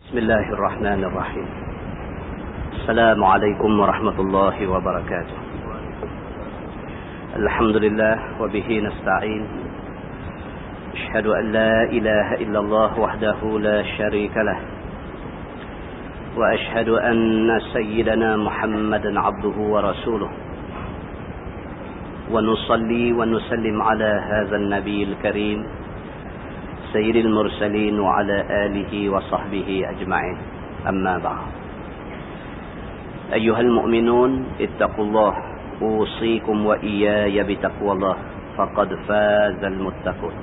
بسم الله الرحمن الرحيم. السلام عليكم ورحمة الله وبركاته. الحمد لله وبه نستعين. أشهد أن لا إله إلا الله وحده لا شريك له، وأشهد أن سيدنا محمدا عبده ورسوله، ونصلي ونسلم على هذا النبي الكريم سيد المرسلين وعلى آله وصحبه أجمعين. أما بعد، أيها المؤمنون اتقوا الله، أوصيكم وإياي بتقوى الله، فقد فاز المتقون.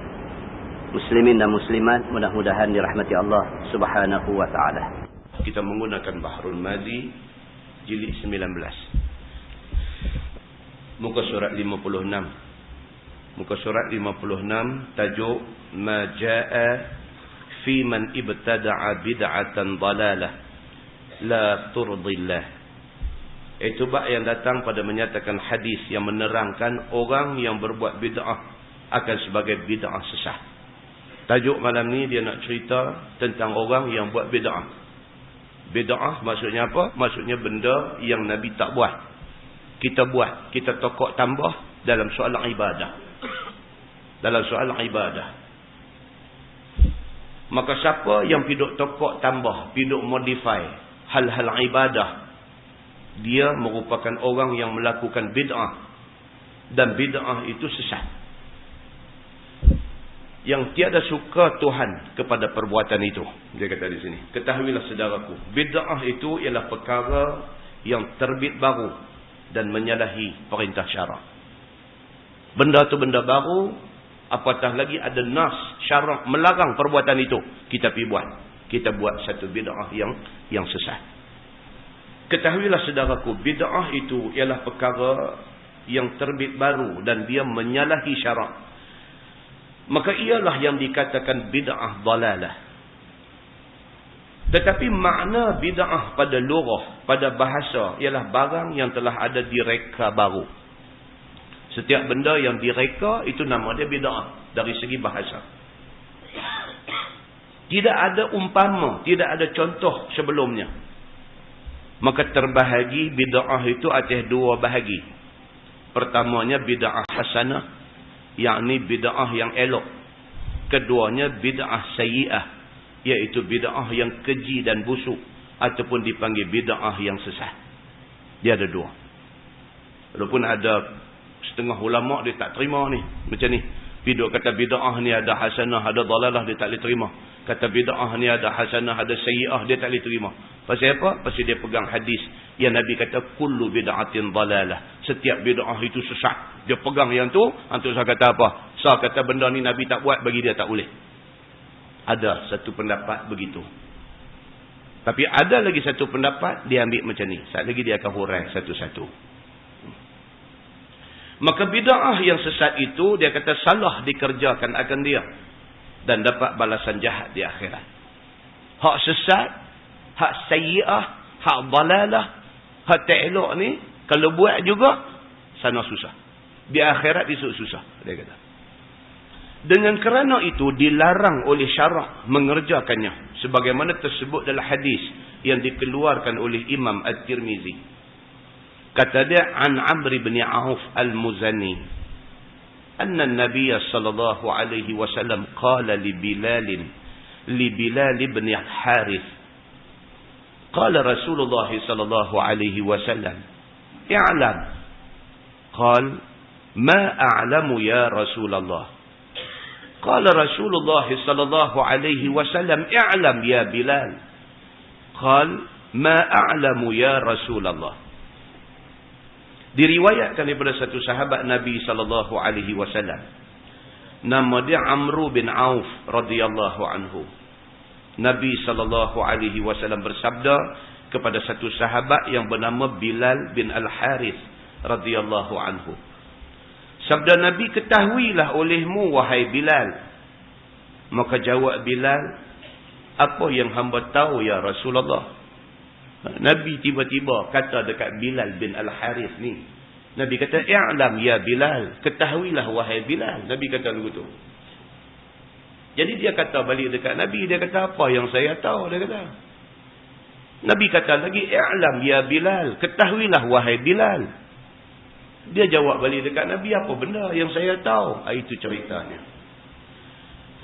Muslimin dan muslimat, mudah-mudahan dirahmati Allah Subhanahu wa taala. Kita menggunakan Bahrul Madi jilid 19. Muka surat 56. Muka surat 56 tajuk Ma jaa fi man ibtada'a bid'atan dalalah la turdillah. Itu bab yang datang pada menyatakan hadis yang menerangkan orang yang berbuat bid'ah akan sebagai bid'ah sesat. Tajuk malam ni dia nak cerita tentang orang yang buat bid'ah. Bid'ah maksudnya apa? Maksudnya benda yang Nabi tak buat. Kita buat, kita tokok tambah dalam soalan ibadah. Dalam soalan ibadah. Maka siapa yang piduk tokok tambah, piduk modify hal-hal ibadah, dia merupakan orang yang melakukan bid'ah. Dan bid'ah itu sesat. Yang tiada suka Tuhan kepada perbuatan itu. Dia kata di sini, ketahuilah saudaraku, bid'ah itu ialah perkara yang terbit baru dan menyalahi perintah syarak. Benda tu benda baru, apatah lagi ada nas syarak melarang perbuatan itu, kita pergi buat. Kita buat satu bid'ah yang sesat. Ketahuilah saudaraku, bid'ah itu ialah perkara yang terbit baru dan dia menyalahi syarak. Maka ialah yang dikatakan bid'ah dalalah. Tetapi makna bid'ah pada lughah, pada bahasa, ialah barang yang telah ada direka baru. Setiap benda yang direka itu nama dia bid'ah dari segi bahasa. Tidak ada umpama, tidak ada contoh sebelumnya. Maka terbahagi bid'ah itu atas dua bahagi. Pertamanya bid'ah hasanah, yakni bid'ah yang elok. Keduanya bid'ah sayyi'ah, iaitu bid'ah yang keji dan busuk, ataupun dipanggil bid'ah yang sesat. Dia ada dua. Walaupun ada setengah ulama dia tak terima ni, macam ni. Piduk kata bid'ah ni ada hasanah, ada dalalah, dia tak boleh terima. Kata bid'ah ni ada hasanah, ada sayyi'ah, dia tak boleh terima. Pasal apa? Pasal dia pegang hadis yang Nabi kata kullu bid'atin dalalah. Setiap bid'ah itu sesat. Dia pegang yang tu, antuk saya kata apa? Saya kata benda ni Nabi tak buat, bagi dia tak boleh. Ada satu pendapat begitu. Tapi ada lagi satu pendapat, dia ambil macam ni. Saat lagi dia akan huraikan satu-satu. Maka bid'ah yang sesat itu, dia kata salah dikerjakan akan dia. Dan dapat balasan jahat di akhirat. Hak sesat, hak sayyi'ah, hak dalalah, hak tak elok ni, kalau buat juga, sana susah. Di akhirat itu susah, dia kata. Dengan kerana itu, dilarang oleh syarak mengerjakannya. Sebagaimana tersebut dalam hadis yang dikeluarkan oleh Imam At-Tirmizi. Kata dia, an Amr bin Auf al-Muzani, anna an-nabiy sallallahu alaihi wasallam qala li Bilal ibn Harith, qala Rasulullah sallallahu alaihi wasallam, i'lam. Qal, ma a'lamu ya Rasulullah. Qala Rasulullah sallallahu alaihi wasallam, i'lam ya Bilal. Qal, ma a'lamu ya Rasulullah. Diriwayatkan daripada satu sahabat Nabi sallallahu alaihi wasallam. Nama dia Amr bin Auf radhiyallahu anhu. Nabi sallallahu alaihi wasallam bersabda kepada satu sahabat yang bernama Bilal bin Al-Harith radhiyallahu anhu. Sabda Nabi, ketahuilah olehmu wahai Bilal. Maka jawab Bilal, apa yang hamba tahu ya Rasulullah? Nabi tiba-tiba kata dekat Bilal bin Al-Harith ni. Nabi kata, i'lam ya Bilal. Ketahuilah wahai Bilal. Nabi kata begitu. Jadi dia kata balik dekat Nabi. Dia kata, apa yang saya tahu? Dia kata, Nabi kata lagi, "I'lam ya Bilal, ketahuilah wahai Bilal." Dia jawab balik dekat Nabi, "Apa benda yang saya tahu?" Itu ceritanya.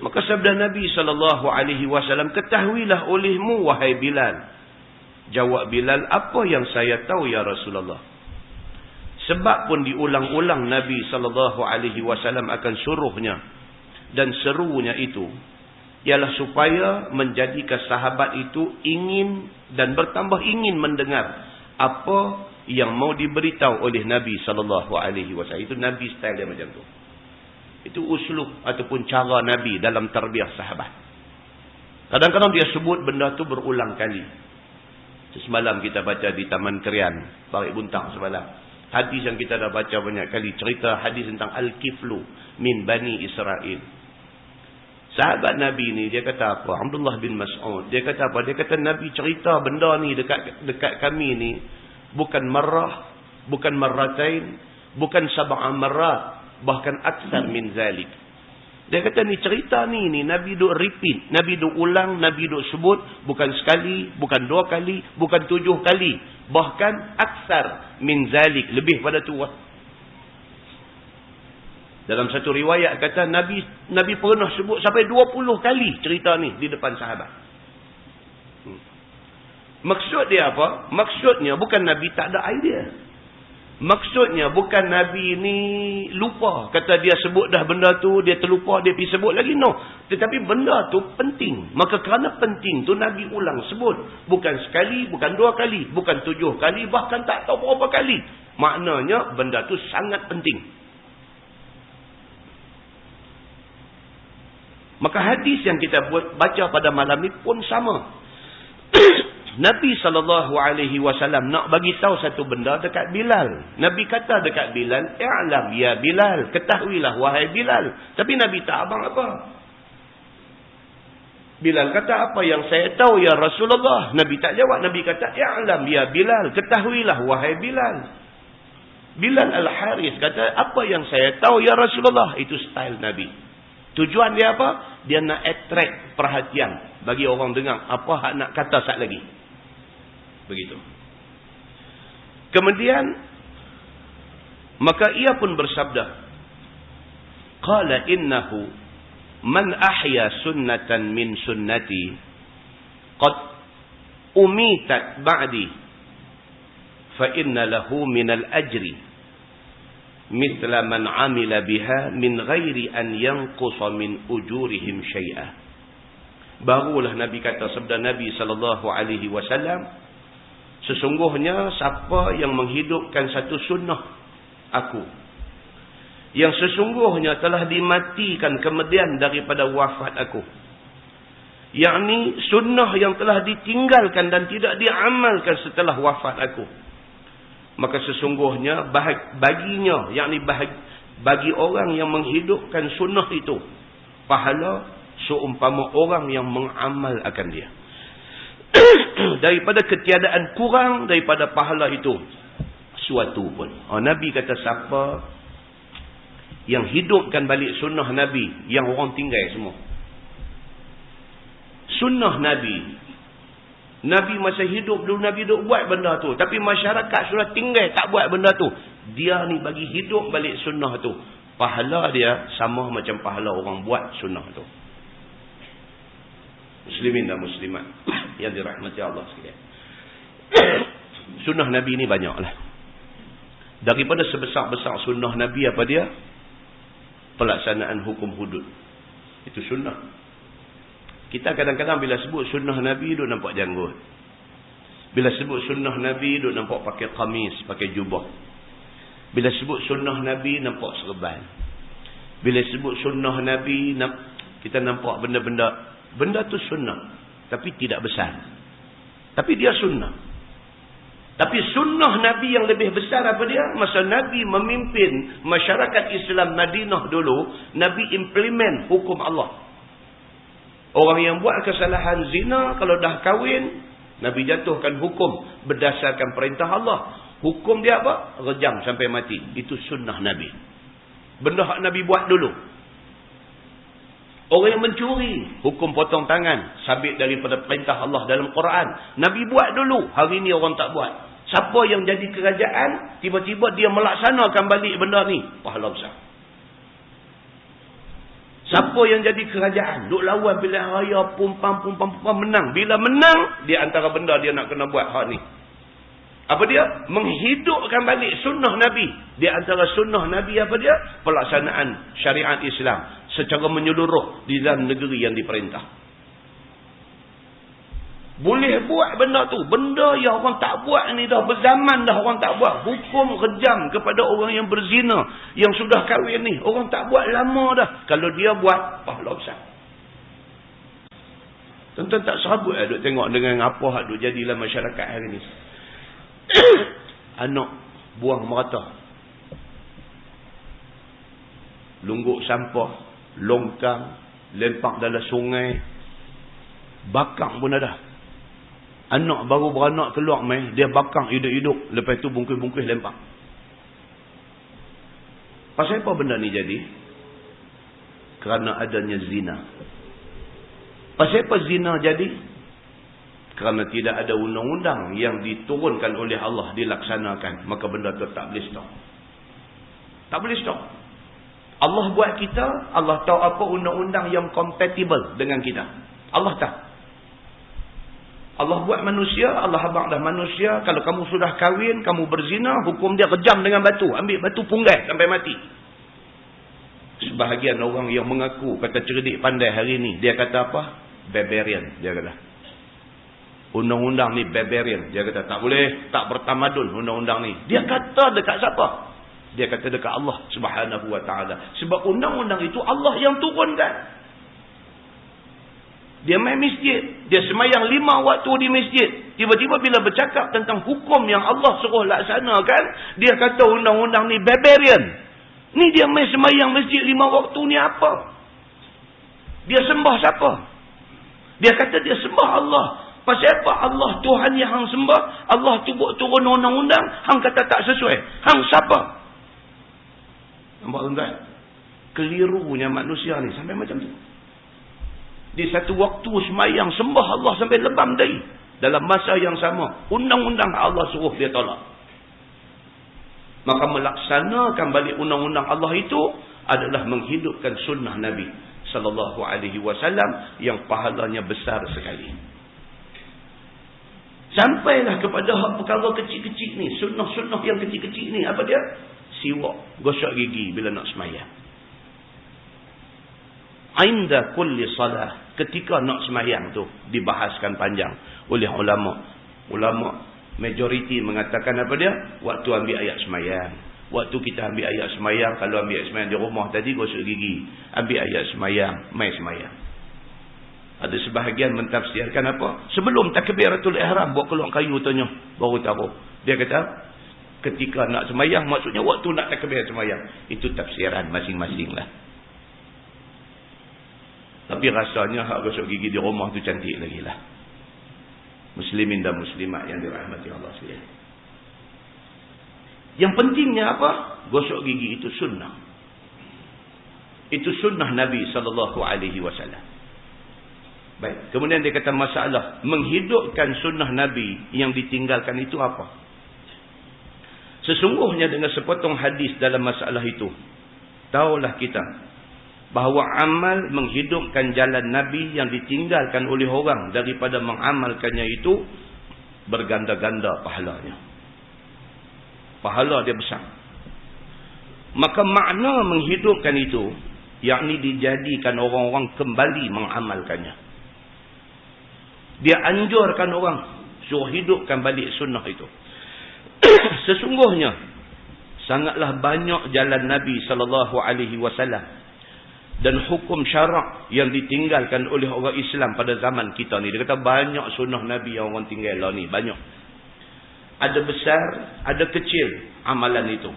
Maka sabda Nabi SAW, "Ketahuilah olehmu wahai Bilal." Jawab Bilal, "Apa yang saya tahu ya Rasulullah?" Sebab pun diulang-ulang Nabi SAW akan suruhnya dan serunya itu ialah supaya menjadikan sahabat itu ingin dan bertambah ingin mendengar apa yang mau diberitahu oleh Nabi SAW. Itu Nabi style dia macam tu. Itu uslub ataupun cara Nabi dalam tarbiyah sahabat. Kadang-kadang dia sebut benda tu berulang kali. Semalam kita baca di Taman Krian, Barik Buntang semalam. Hadis yang kita dah baca banyak kali. Cerita hadis tentang Al-Kiflu min Bani Israel. Sahabat Nabi ni dia kata apa? Abdullah bin Mas'ud. Dia kata apa? Dia kata Nabi cerita benda ni dekat kami ni. Bukan marrah. Bukan marratain. Bukan sab'a marrat. Bahkan aksar min zalik. Dia kata ni cerita ni Nabi duk repeat. Nabi duk ulang. Nabi duk sebut. Bukan sekali. Bukan 2 kali. Bukan 7 kali. Bahkan aksar min zalik. Lebih pada tu. Dalam satu riwayat kata Nabi pernah sebut sampai 20 kali cerita ni di depan sahabat. Maksud dia apa? Maksudnya bukan Nabi tak ada idea. Maksudnya bukan Nabi ni lupa. Kata dia sebut dah benda tu, dia terlupa, dia pergi sebut lagi. No. Tetapi benda tu penting. Maka kerana penting tu Nabi ulang sebut. Bukan sekali, bukan 2 kali, bukan 7 kali, bahkan tak tahu berapa kali. Maknanya benda tu sangat penting. Maka hadis yang kita baca pada malam ni pun sama. Nabi SAW nak bagi tahu satu benda dekat Bilal. Nabi kata dekat Bilal, "I'lam ya Bilal, ketahuilah wahai Bilal." Tapi Nabi tak abang apa. Bilal kata, "Apa yang saya tahu ya Rasulullah?" Nabi tak jawab. Nabi kata, "I'lam ya Bilal, ketahuilah wahai Bilal." Bilal Al-Haris kata, "Apa yang saya tahu ya Rasulullah?" Itu style Nabi. Tujuan dia apa? Dia nak attract perhatian bagi orang dengar apa hak nak kata sat lagi. Begitu. Kemudian maka ia pun bersabda, "Qala innahu man ahya sunnatan min sunnati qad umitat ba'di fa inna lahu min al-ajri mithla man amila biha min ghairi an yanqusa min ujurihim syai'a." Barulah Nabi kata, sabda Nabi SAW, "Sesungguhnya siapa yang menghidupkan satu sunnah aku, yang sesungguhnya telah dimatikan kemudian daripada wafat aku, yakni sunnah yang telah ditinggalkan dan tidak diamalkan setelah wafat aku, maka sesungguhnya baginya, yakni bagi orang yang menghidupkan sunnah itu, pahala seumpama orang yang mengamal akan dia. Daripada ketiadaan kurang daripada pahala itu suatu pun." Nabi kata siapa yang hidupkan balik sunnah Nabi, yang orang tinggal semua. Sunnah Nabi masa hidup dulu Nabi duk buat benda tu. Tapi masyarakat sudah tinggal tak buat benda tu. Dia ni bagi hidup balik sunnah tu. Pahala dia sama macam pahala orang buat sunnah tu. Muslimin dan muslimat yang dirahmati Allah sekalian. Sunnah Nabi ni banyaklah. Daripada sebesar-besar sunnah Nabi apa dia? Pelaksanaan hukum hudud. Itu sunnah. Kita kadang-kadang bila sebut sunnah Nabi, duk nampak janggut. Bila sebut sunnah Nabi, duk nampak pakai kamis, pakai jubah. Bila sebut sunnah Nabi, nampak serban. Bila sebut sunnah Nabi, kita nampak benda-benda. Benda tu sunnah. Tapi tidak besar. Tapi dia sunnah. Tapi sunnah Nabi yang lebih besar apa dia? Masa Nabi memimpin masyarakat Islam Madinah dulu, Nabi implement hukum Allah. Orang yang buat kesalahan zina, kalau dah kahwin, Nabi jatuhkan hukum berdasarkan perintah Allah. Hukum dia apa? Rejam sampai mati. Itu sunnah Nabi. Benda yang Nabi buat dulu. Orang yang mencuri, hukum potong tangan. Sabit daripada perintah Allah dalam Quran. Nabi buat dulu, hari ni orang tak buat. Siapa yang jadi kerajaan, tiba-tiba dia melaksanakan balik benda ni, pahala besar. Siapa yang jadi kerajaan, duk lawan pilihan raya, pumpang menang. Bila menang, dia antara benda dia nak kena buat hak ni. Apa dia? Menghidupkan balik sunnah Nabi. Di antara sunnah Nabi apa dia? Pelaksanaan syariat Islam secara menyeluruh di dalam negeri yang diperintah. Boleh buat benda tu. Benda yang orang tak buat ni dah berzaman dah orang tak buat. Hukum rejam kepada orang yang berzina, yang sudah kahwin ni. Orang tak buat lama dah. Kalau dia buat, pahala besar. Tuan-tuan tak serabut lah duk tengok dengan apa hak duk jadilah masyarakat hari ni. Anak buang merata, lungguk sampah, longkang, lempak dalam sungai, bakang pun ada. Anak baru beranak keluar main, dia bakang hidup-hidup, lepas tu bungkus-bungkus lempak. Pasal apa benda ni jadi? Kerana adanya zina. Pasal apa zina jadi? Kerana tidak ada undang-undang yang diturunkan oleh Allah dilaksanakan, maka benda tu tak boleh stop. Tak boleh stop. Allah buat kita, Allah tahu apa undang-undang yang compatible dengan kita. Allah tahu. Allah buat manusia, Allah abang dah manusia. Kalau kamu sudah kahwin, kamu berzina, hukum dia kejam dengan batu. Ambil batu punggai sampai mati. Sebahagian orang yang mengaku kata cerdik pandai hari ni, dia kata apa? Barbarian, dia kata. Undang-undang ni barbarian. Dia kata tak boleh, tak bertamadun undang-undang ni. Dia kata dekat siapa? Dia kata dekat Allah Subhanahu wa taala. Sebab undang-undang itu Allah yang turunkan. Dia main masjid, dia semayang 5 waktu di masjid. Tiba-tiba bila bercakap tentang hukum yang Allah suruh laksanakan, dia kata undang-undang ni barbarian. Ni dia main semayang masjid 5 waktu ni apa? Dia sembah siapa? Dia kata dia sembah Allah. Pasal apa? Allah Tuhan yang hang sembah, Allah turun undang-undang, hang kata tak sesuai. Hang siapa? Nampak tuan-tuan? Kelirunya manusia ni sampai macam tu. Di satu waktu semayang sembah Allah sampai lebam dahi. Dalam masa yang sama, undang-undang Allah suruh dia tolak. Maka melaksanakan balik undang-undang Allah itu adalah menghidupkan sunnah Nabi sallallahu alaihi wasallam yang pahalanya besar sekali. Sampailah kepada hak perkara kecil-kecil ni, sunnah-sunnah yang kecil-kecil ni. Apa dia? Siwak, gosok gigi bila nak semayang. Inda kulli salah, ketika nak semayang tu dibahaskan panjang oleh ulama. Ulama majoriti mengatakan apa dia? Waktu ambil ayat semayang. Waktu kita ambil ayat semayang, kalau ambil ayat semayang di rumah tadi gosok gigi. Ambil ayat semayang, mai semayang. Ada sebahagian mentafsirkan apa? Sebelum takbiratul ihram, buat keluar kayu tanya, baru tahu. Dia kata, ketika nak semayang, maksudnya waktu nak takbir semayang. Itu tafsiran masing-masing lah. Tapi rasanya hak gosok gigi di rumah tu cantik lagi lah. Muslimin dan muslimat yang dirahmati Allah sekalian. Yang pentingnya apa? Gosok gigi itu sunnah. Itu sunnah Nabi SAW. Baik. Kemudian dia kata masalah menghidupkan sunnah Nabi yang ditinggalkan itu apa? Sesungguhnya dengan sepotong hadis dalam masalah itu, tahulah kita bahawa amal menghidupkan jalan Nabi yang ditinggalkan oleh orang daripada mengamalkannya itu berganda-ganda pahalanya. Pahala dia besar. Maka makna menghidupkan itu, yakni dijadikan orang-orang kembali mengamalkannya. Dia anjurkan orang suruh hidupkan balik sunnah itu. Sesungguhnya sangatlah banyak jalan Nabi SAW dan hukum syarak yang ditinggalkan oleh orang Islam pada zaman kita ni. Dia kata banyak sunnah Nabi yang orang tinggal lah ni, banyak. Ada besar, ada kecil amalan itu.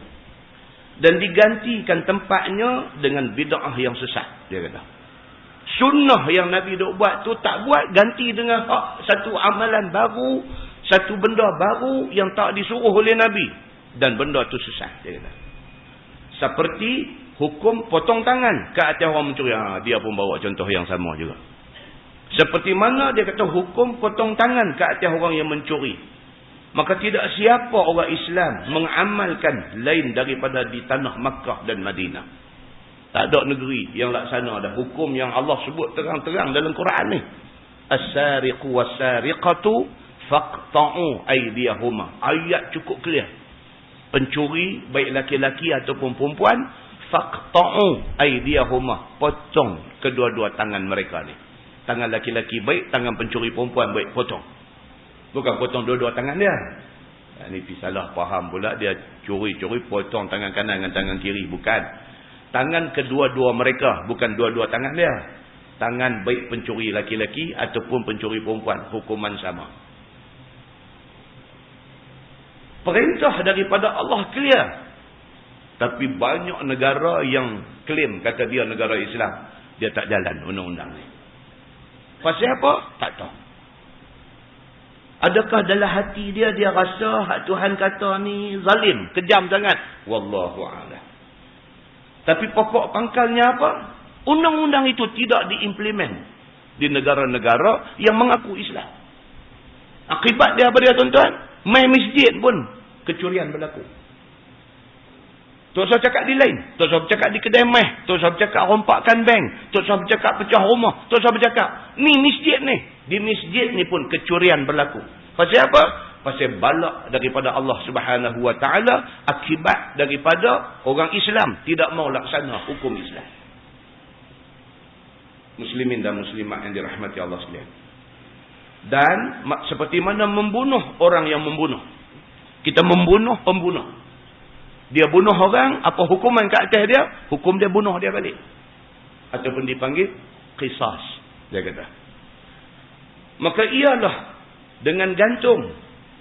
Dan digantikan tempatnya dengan bid'ah yang sesat, dia kata. Sunnah yang Nabi duk buat tu tak buat, ganti dengan satu amalan baru, satu benda baru yang tak disuruh oleh Nabi. Dan benda tu sesat, dia kata. Seperti hukum potong tangan ke atas orang mencuri. Dia pun bawa contoh yang sama juga. Seperti mana dia kata hukum potong tangan ke atas orang yang mencuri. Maka tidak siapa orang Islam mengamalkan lain daripada di tanah Makkah dan Madinah. Tak ada negeri yang laksana ada hukum yang Allah sebut terang-terang dalam Quran ni. As-sariqu was-sariqatu faqta'u aydiyahuma. Ayat cukup clear. Pencuri baik laki-laki ataupun perempuan, faqta'u aydiyahuma, potong kedua-dua tangan mereka ni. Tangan laki-laki baik, tangan pencuri perempuan baik, potong. Bukan potong dua-dua tangan dia. Ini salah faham pula, dia curi-curi potong tangan kanan dengan tangan kiri. Bukan. Tangan kedua-dua mereka, bukan dua-dua tangan dia. Tangan baik pencuri laki-laki ataupun pencuri perempuan, hukuman sama. Perintah daripada Allah clear. Tapi banyak negara yang klaim kata dia negara Islam, dia tak jalan undang-undang ni. Pasal apa? Tak tahu. Adakah dalam hati dia rasa hak Tuhan kata ni zalim, kejam sangat? Wallahu a'lam. Tapi pokok pangkalnya apa? Undang-undang itu tidak diimplement di negara-negara yang mengaku Islam. Akibat dia apa dia tuan-tuan? Main masjid pun kecurian berlaku. Tak usah cakap di lain. Tak usah bercakap di kedai meh. Tak usah bercakap rompakkan bank. Tak usah bercakap pecah rumah. Tak usah bercakap. Ni masjid ni. Di masjid ni pun kecurian berlaku. Pasal apa? Pasal balak daripada Allah Subhanahu Wa Taala akibat daripada orang Islam tidak mau laksana hukum Islam. Muslimin dan muslimat yang dirahmati Allah sekalian. Dan seperti mana membunuh orang yang membunuh. Kita membunuh pembunuh. Dia bunuh orang, apa hukuman ke atas dia? Hukum dia bunuh dia balik. Ataupun dipanggil qisas, dia kata. Maka ialah dengan gantung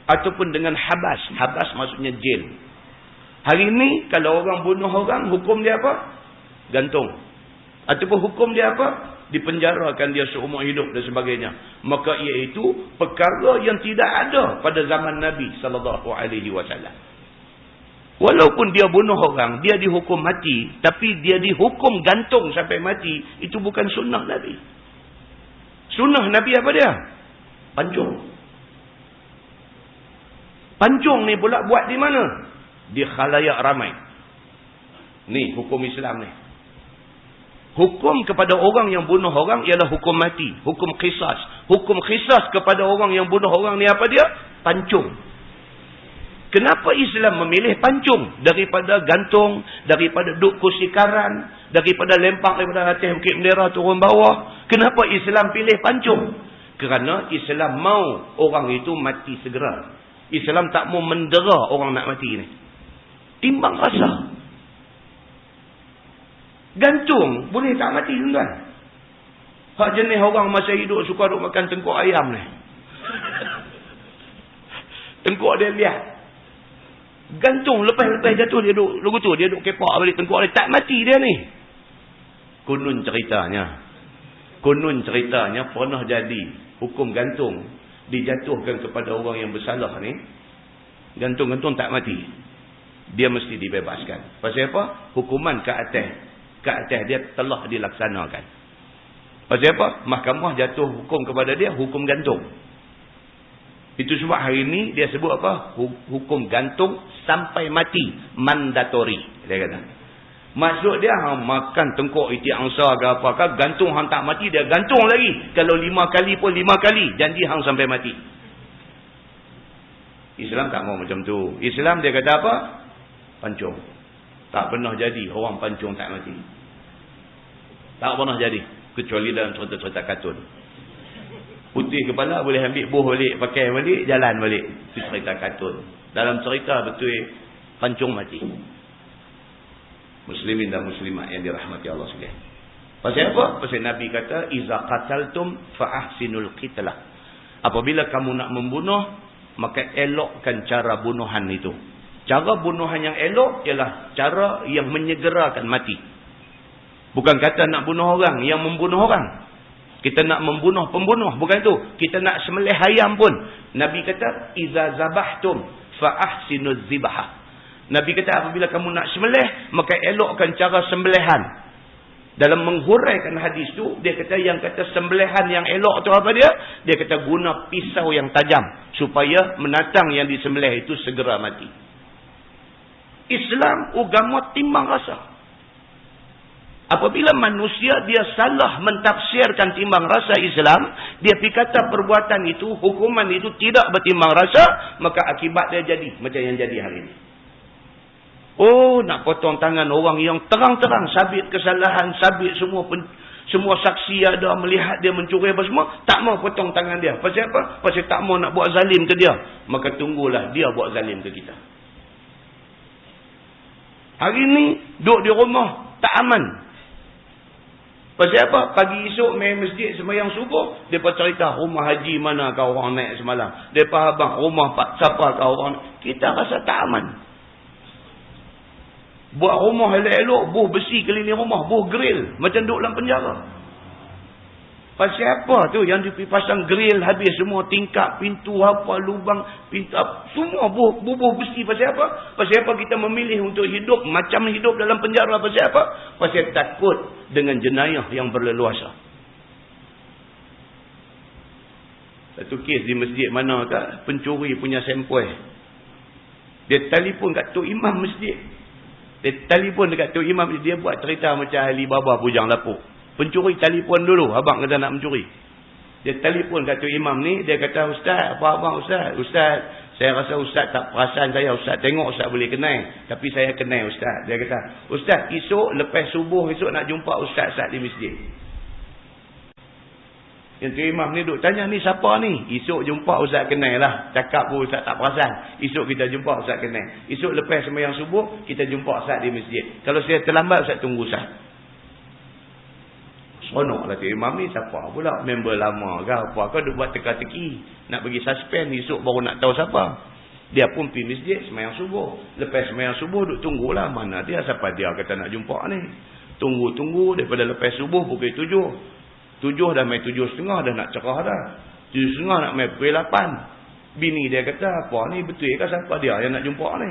ataupun dengan habas. Habas maksudnya jail. Hari ini kalau orang bunuh orang, hukum dia apa? Gantung. Ataupun hukum dia apa? Dipenjarakan dia seumur hidup dan sebagainya. Maka iaitu perkara yang tidak ada pada zaman Nabi SAW. Walaupun dia bunuh orang, dia dihukum mati, tapi dia dihukum gantung sampai mati, itu bukan sunnah Nabi. Sunnah Nabi apa dia? Pancung. Pancung ni pula buat di mana? Di khalayak ramai. Ni hukum Islam ni. Hukum kepada orang yang bunuh orang ialah hukum mati, hukum qisas. Hukum qisas kepada orang yang bunuh orang ni apa dia? Pancung. Kenapa Islam memilih pancung daripada gantung, daripada duduk kursi karan, daripada lempang daripada atas bukit bendera turun bawah? Kenapa Islam pilih pancung? Kerana Islam mau orang itu mati segera. Islam tak mau mendera orang nak mati ni. Timbang rasa. Gantung boleh tak mati tuan-tuan? Hak jenis orang masa hidup suka duk makan tengkuk ayam ni. Tengkuk dia lihat. Gantung lepas jatuh dia duduk lagu tu, dia duduk kepak balik tengkuk dia, tak mati dia ni. Konon ceritanya pernah jadi hukum gantung dijatuhkan kepada orang yang bersalah ni. Gantung-gantung tak mati, dia mesti dibebaskan. Pasal apa? Hukuman ke atas dia telah dilaksanakan. Pasal apa? Mahkamah jatuh hukum kepada dia hukum gantung. Itu sebab hari ini dia sebut apa? Hukum gantung sampai mati. Mandatori. Dia kata. Maksud dia, makan tengkuk iti angsa ke apakah, gantung hang tak mati, dia gantung lagi. Kalau 5 kali pun 5 kali. Janji hang sampai mati. Islam tak mau macam tu. Islam dia kata apa? Pancung. Tak pernah jadi orang pancung tak mati. Tak pernah jadi. Kecuali dalam cerita-cerita kartun. Putih kepala boleh ambil buh balik, pakai balik, jalan balik. Itu cerita kartun. Dalam cerita betul pancung mati. Muslimin dan muslimat yang dirahmati Allah sekalian. Pasal apa? Pasal Nabi kata, iza qataltum fa ahsinul qitlah. Apabila kamu nak membunuh, maka elokkan cara bunuhan itu. Cara bunuhan yang elok ialah cara yang menyegerakan mati. Bukan kata nak bunuh orang yang membunuh orang. Kita nak membunuh pembunuh, bukan itu. Kita nak sembelih ayam pun. Nabi kata, iza zabahtum fa ahsinuz zibah. Nabi kata apabila kamu nak sembelih, maka elokkan cara sembelihan. Dalam menghuraikan hadis tu, dia kata yang kata sembelihan yang elok tu apa dia? Dia kata guna pisau yang tajam supaya menatang yang disembelih itu segera mati. Islam agama timbang rasa. Apabila manusia dia salah mentafsirkan timbang rasa Islam, dia pergi kata perbuatan itu, hukuman itu tidak bertimbang rasa, maka akibat dia jadi macam yang jadi hari ini. Oh, nak potong tangan orang yang terang-terang sabit kesalahan, sabit semua saksi ada melihat dia mencuri apa semua, tak mau potong tangan dia. Pasal apa? Pasal tak mau nak buat zalim ke dia. Maka tunggulah dia buat zalim ke kita. Hari ini duduk di rumah tak aman. Pasal apa? Pagi esok main masjid sembahyang subuh, depa cerita rumah haji mana kau orang naik semalam. Depa abang rumah pak siapa kau orang. Kita rasa tak aman. Buat rumah elok-elok, buh besi keliling rumah, buh grill. Macam duduk dalam penjara. Pasal apa tu yang dipasang grill habis semua tingkap, pintu apa, lubang, pintu apa, semua buh besi. Pasal apa? Pasal apa kita memilih untuk hidup macam hidup dalam penjara? Pasal apa? Pasal takut dengan jenayah yang berleluasa. Satu kes di masjid mana tak, pencuri punya sempoi. Dia telefon kat Tok Imam masjid. Dia telefon dekat Tok Imam, dia buat cerita macam Alibaba bujang lapuk. Pencuri telefon dulu, abang kata nak mencuri. Dia telefon kat Tok Imam ni, dia kata, Ustaz, apa abang Ustaz? Ustaz, saya rasa Ustaz tak perasan saya. Ustaz tengok Ustaz boleh kenal. Tapi saya kenal Ustaz. Dia kata, Ustaz, esok lepas subuh, esok nak jumpa Ustaz di masjid. Yang Tok Imam ni duk tanya, ni siapa ni? Esok jumpa Ustaz kenal lah. Cakap pun Ustaz tak perasan. Esok kita jumpa Ustaz kenal. Esok lepas sembahyang subuh, kita jumpa Ustaz di masjid. Kalau saya terlambat, Ustaz tunggu Ustaz. Seronoklah Tok Imam ni, siapa pula? Member lama ke apa? Kau duk buat teka-teki. Nak bagi suspend, esok baru nak tahu siapa. Dia pun pergi masjid sembahyang subuh. Lepas sembahyang subuh, duk tunggulah mana dia, siapa dia kata nak jumpa ni. Tunggu daripada lepas subuh pukul 7. 7 dah main 7.30 dah nak cerah dah. 7.30 nak main pukul 8. Bini dia kata, apa ni betul ke siapa dia yang nak jumpa ni?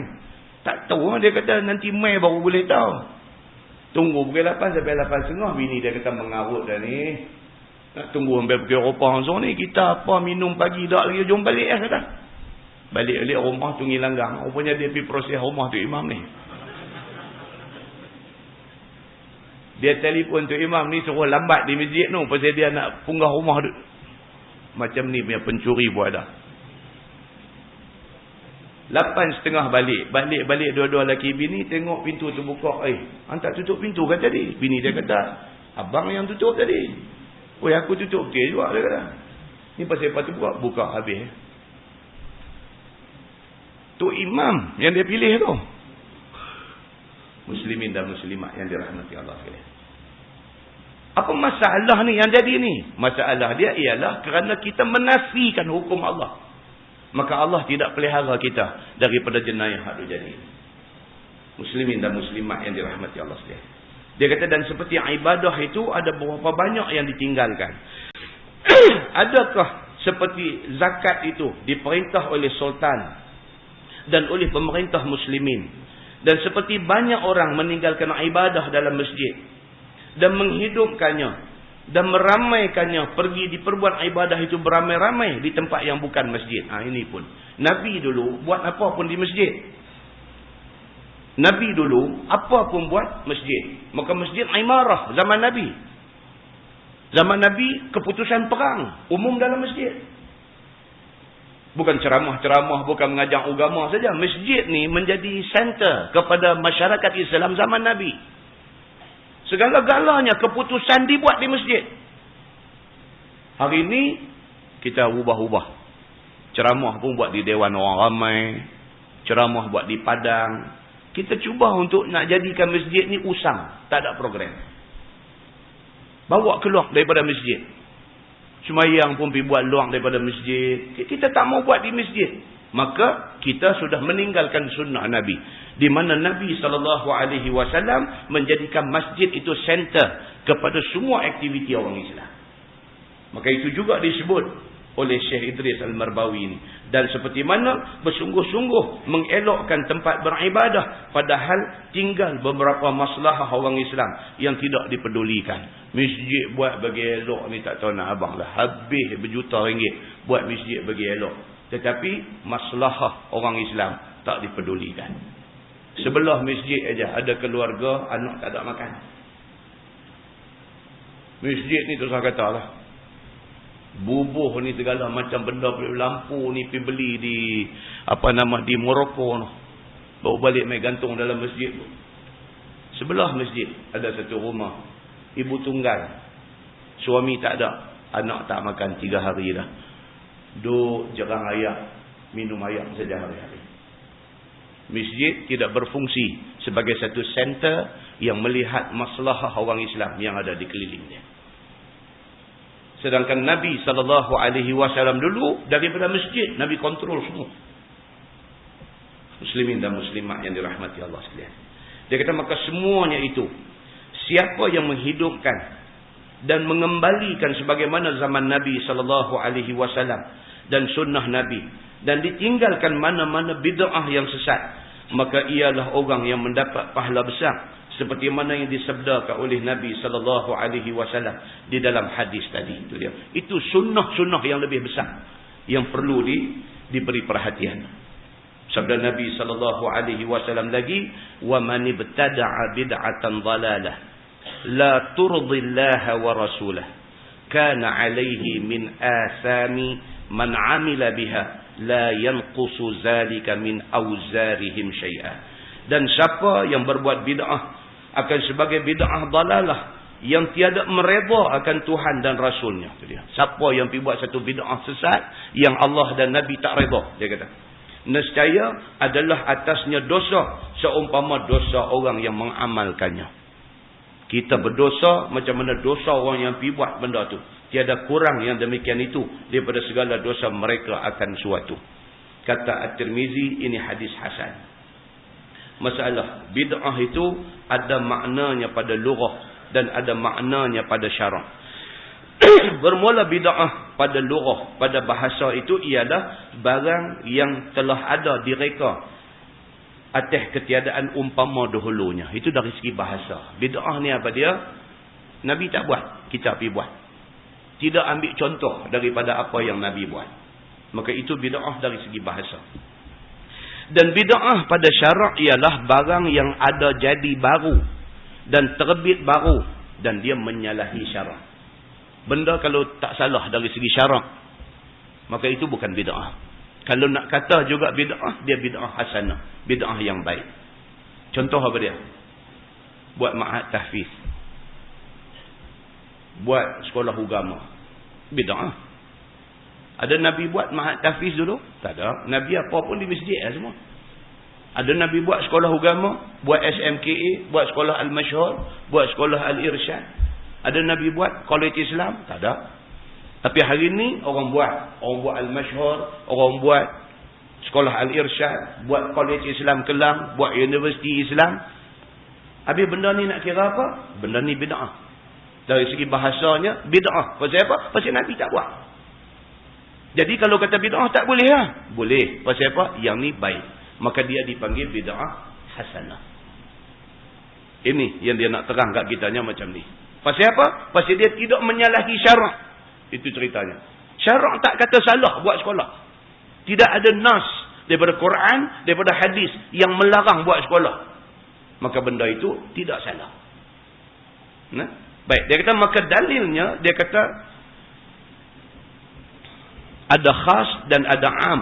Tak tahu, dia kata nanti main baru boleh tahu. Tunggu pukul 8 sampai 8.30, bini dia kata mengarut dah ni. Nak tunggu sampai pukul 8 ni, kita apa minum pagi dak lagi, jom balik kata. Balik rumah Tungi Langgang. Rupanya dia pergi proses rumah tu Imam ni. Dia telefon tu Imam ni suruh lambat di masjid tu. Pasal dia nak punggah rumah tu. Macam ni punya pencuri buat dah. 8.30 balik dua-dua lelaki bini. Tengok pintu terbuka. Hantar tutup pintu kan tadi. Bini dia kata, abang yang tutup tadi. Aku tutup betul juga dia kata. Ni pasal apa tu buka habis. Tu Imam yang dia pilih tu. Muslimin dan muslimat yang dirahmati Allah sekalian. Apa masalah ni yang jadi ni? Masalah dia ialah kerana kita menafikan hukum Allah. Maka Allah tidak pelihara kita daripada jenayah yang jadi. Muslimin dan muslimat yang dirahmati Allah sekalian. Dia kata dan seperti ibadah itu ada berapa banyak yang ditinggalkan. Adakah seperti zakat itu diperintah oleh sultan dan oleh pemerintah muslimin? Dan seperti banyak orang meninggalkan ibadah dalam masjid dan menghidupkannya dan meramaikannya, pergi diperbuat ibadah itu beramai-ramai di tempat yang bukan masjid. Ini pun Nabi dulu buat apa pun di masjid. Nabi dulu apa pun buat masjid. Maka masjid imarah zaman Nabi. Zaman Nabi keputusan perang umum dalam masjid. Bukan ceramah-ceramah, bukan mengajar agama saja. Masjid ni menjadi center kepada masyarakat Islam zaman Nabi. Segala-galanya keputusan dibuat di masjid. Hari ini kita ubah-ubah. Ceramah pun buat di dewan orang ramai. Ceramah buat di padang. Kita cuba untuk nak jadikan masjid ni usang. Tak ada program. Bawa keluar daripada masjid. Semayang pun pergi buat luar daripada masjid. Kita tak mau buat di masjid. Maka kita sudah meninggalkan sunnah Nabi. Di mana Nabi SAW menjadikan masjid itu center kepada semua aktiviti orang Islam. Maka itu juga disebut oleh Syekh Idris Al-Marbawi ini. Dan seperti mana bersungguh-sungguh mengelokkan tempat beribadah, padahal tinggal beberapa masalah orang Islam yang tidak dipedulikan. Masjid buat bagi elok ni tak tahu nak abang lah. Habis berjuta ringgit buat masjid bagi elok. Tetapi masalah orang Islam tak dipedulikan. Sebelah masjid aja ada keluarga anak tak ada makan. Masjid ni tu saya kata lah, bubuh ni segala macam benda, lampu ni pergi beli di di Morocco no. Bawa balik mai gantung dalam masjid. Sebelah masjid ada satu rumah, ibu tunggal, suami tak ada, anak tak makan 3 hari dah. Duk jerang air, minum air saja hari-hari. Masjid tidak berfungsi sebagai satu center yang melihat masalah orang Islam yang ada di kelilingnya. Sedangkan Nabi SAW dulu daripada masjid, Nabi kontrol semua. Muslimin dan muslimat yang dirahmati Allah sekalian. Dia kata maka semuanya itu, siapa yang menghidupkan dan mengembalikan sebagaimana zaman Nabi SAW dan sunnah Nabi, dan ditinggalkan mana-mana bid'ah yang sesat, maka ialah orang yang mendapat pahala besar. Seperti mana yang disabdakan oleh Nabi SAW di dalam hadis tadi. Itu dia. Itu sunnah-sunnah yang lebih besar yang perlu diberi perhatian. Sabda Nabi SAW lagi, wa man ibtada'a bid'atan dhalalah la turdillaha wa rasulah kana 'alaihi min athami man 'amila biha la yanqusu zalika min awzarihim syai'a. Dan siapa yang berbuat bid'ah akan sebagai bid'ah dalalah yang tiada mereda akan Tuhan dan Rasulnya. Itu dia. Siapa yang pergi buat satu bid'ah sesat yang Allah dan Nabi tak reda, dia kata, nescaya adalah atasnya dosa seumpama dosa orang yang mengamalkannya. Kita berdosa macam mana dosa orang yang pergi buat benda tu. Tiada kurang yang demikian itu daripada segala dosa mereka akan suatu. Kata At-Tirmizi, ini hadis hasan. Masalah bid'ah itu ada maknanya pada lughah dan ada maknanya pada syarak. Bermula bid'ah pada lughah, pada bahasa itu ialah barang yang telah ada direka atas ketiadaan umpama dahulunya. Itu dari segi bahasa. Bid'ah ni apa dia? Nabi tak buat, kita pergi buat. Tidak ambil contoh daripada apa yang Nabi buat. Maka itu bid'ah dari segi bahasa. Dan bid'ah pada syarak ialah barang yang ada jadi baru dan terbit baru dan dia menyalahi syarak. Benda kalau tak salah dari segi syarak, maka itu bukan bid'ah. Kalau nak kata juga bid'ah, dia bid'ah hasanah, bid'ah yang baik. Contoh apa dia? Buat ma'had tahfiz, buat sekolah agama, bid'ah. Ada Nabi buat ma'had tahfiz dulu? Tak ada. Nabi apa pun di masjid lah semua. Ada Nabi buat sekolah agama, buat SMKA, buat sekolah Al-Mashhur, buat sekolah Al-Irsyad. Ada Nabi buat college Islam? Tak ada. Tapi hari ni orang buat Al-Mashhur, orang buat sekolah Al-Irsyad, buat college Islam Kelang, buat universiti Islam. Habis benda ni nak kira apa? Benda ni bid'ah. Dari segi bahasanya bid'ah. Pasal apa? Pasal Nabi tak buat. Jadi kalau kata bid'ah tak boleh lah. Boleh. Pasal apa? Yang ni baik. Maka dia dipanggil bid'ah hasanah. Ini yang dia nak terang kat kitanya macam ni. Pasal apa? Pasal dia tidak menyalahi syarak. Itu ceritanya. Syarak tak kata salah buat sekolah. Tidak ada nas daripada Quran, daripada hadis yang melarang buat sekolah. Maka benda itu tidak salah. Nah? Baik. Dia kata maka dalilnya, dia kata ada khas dan ada am.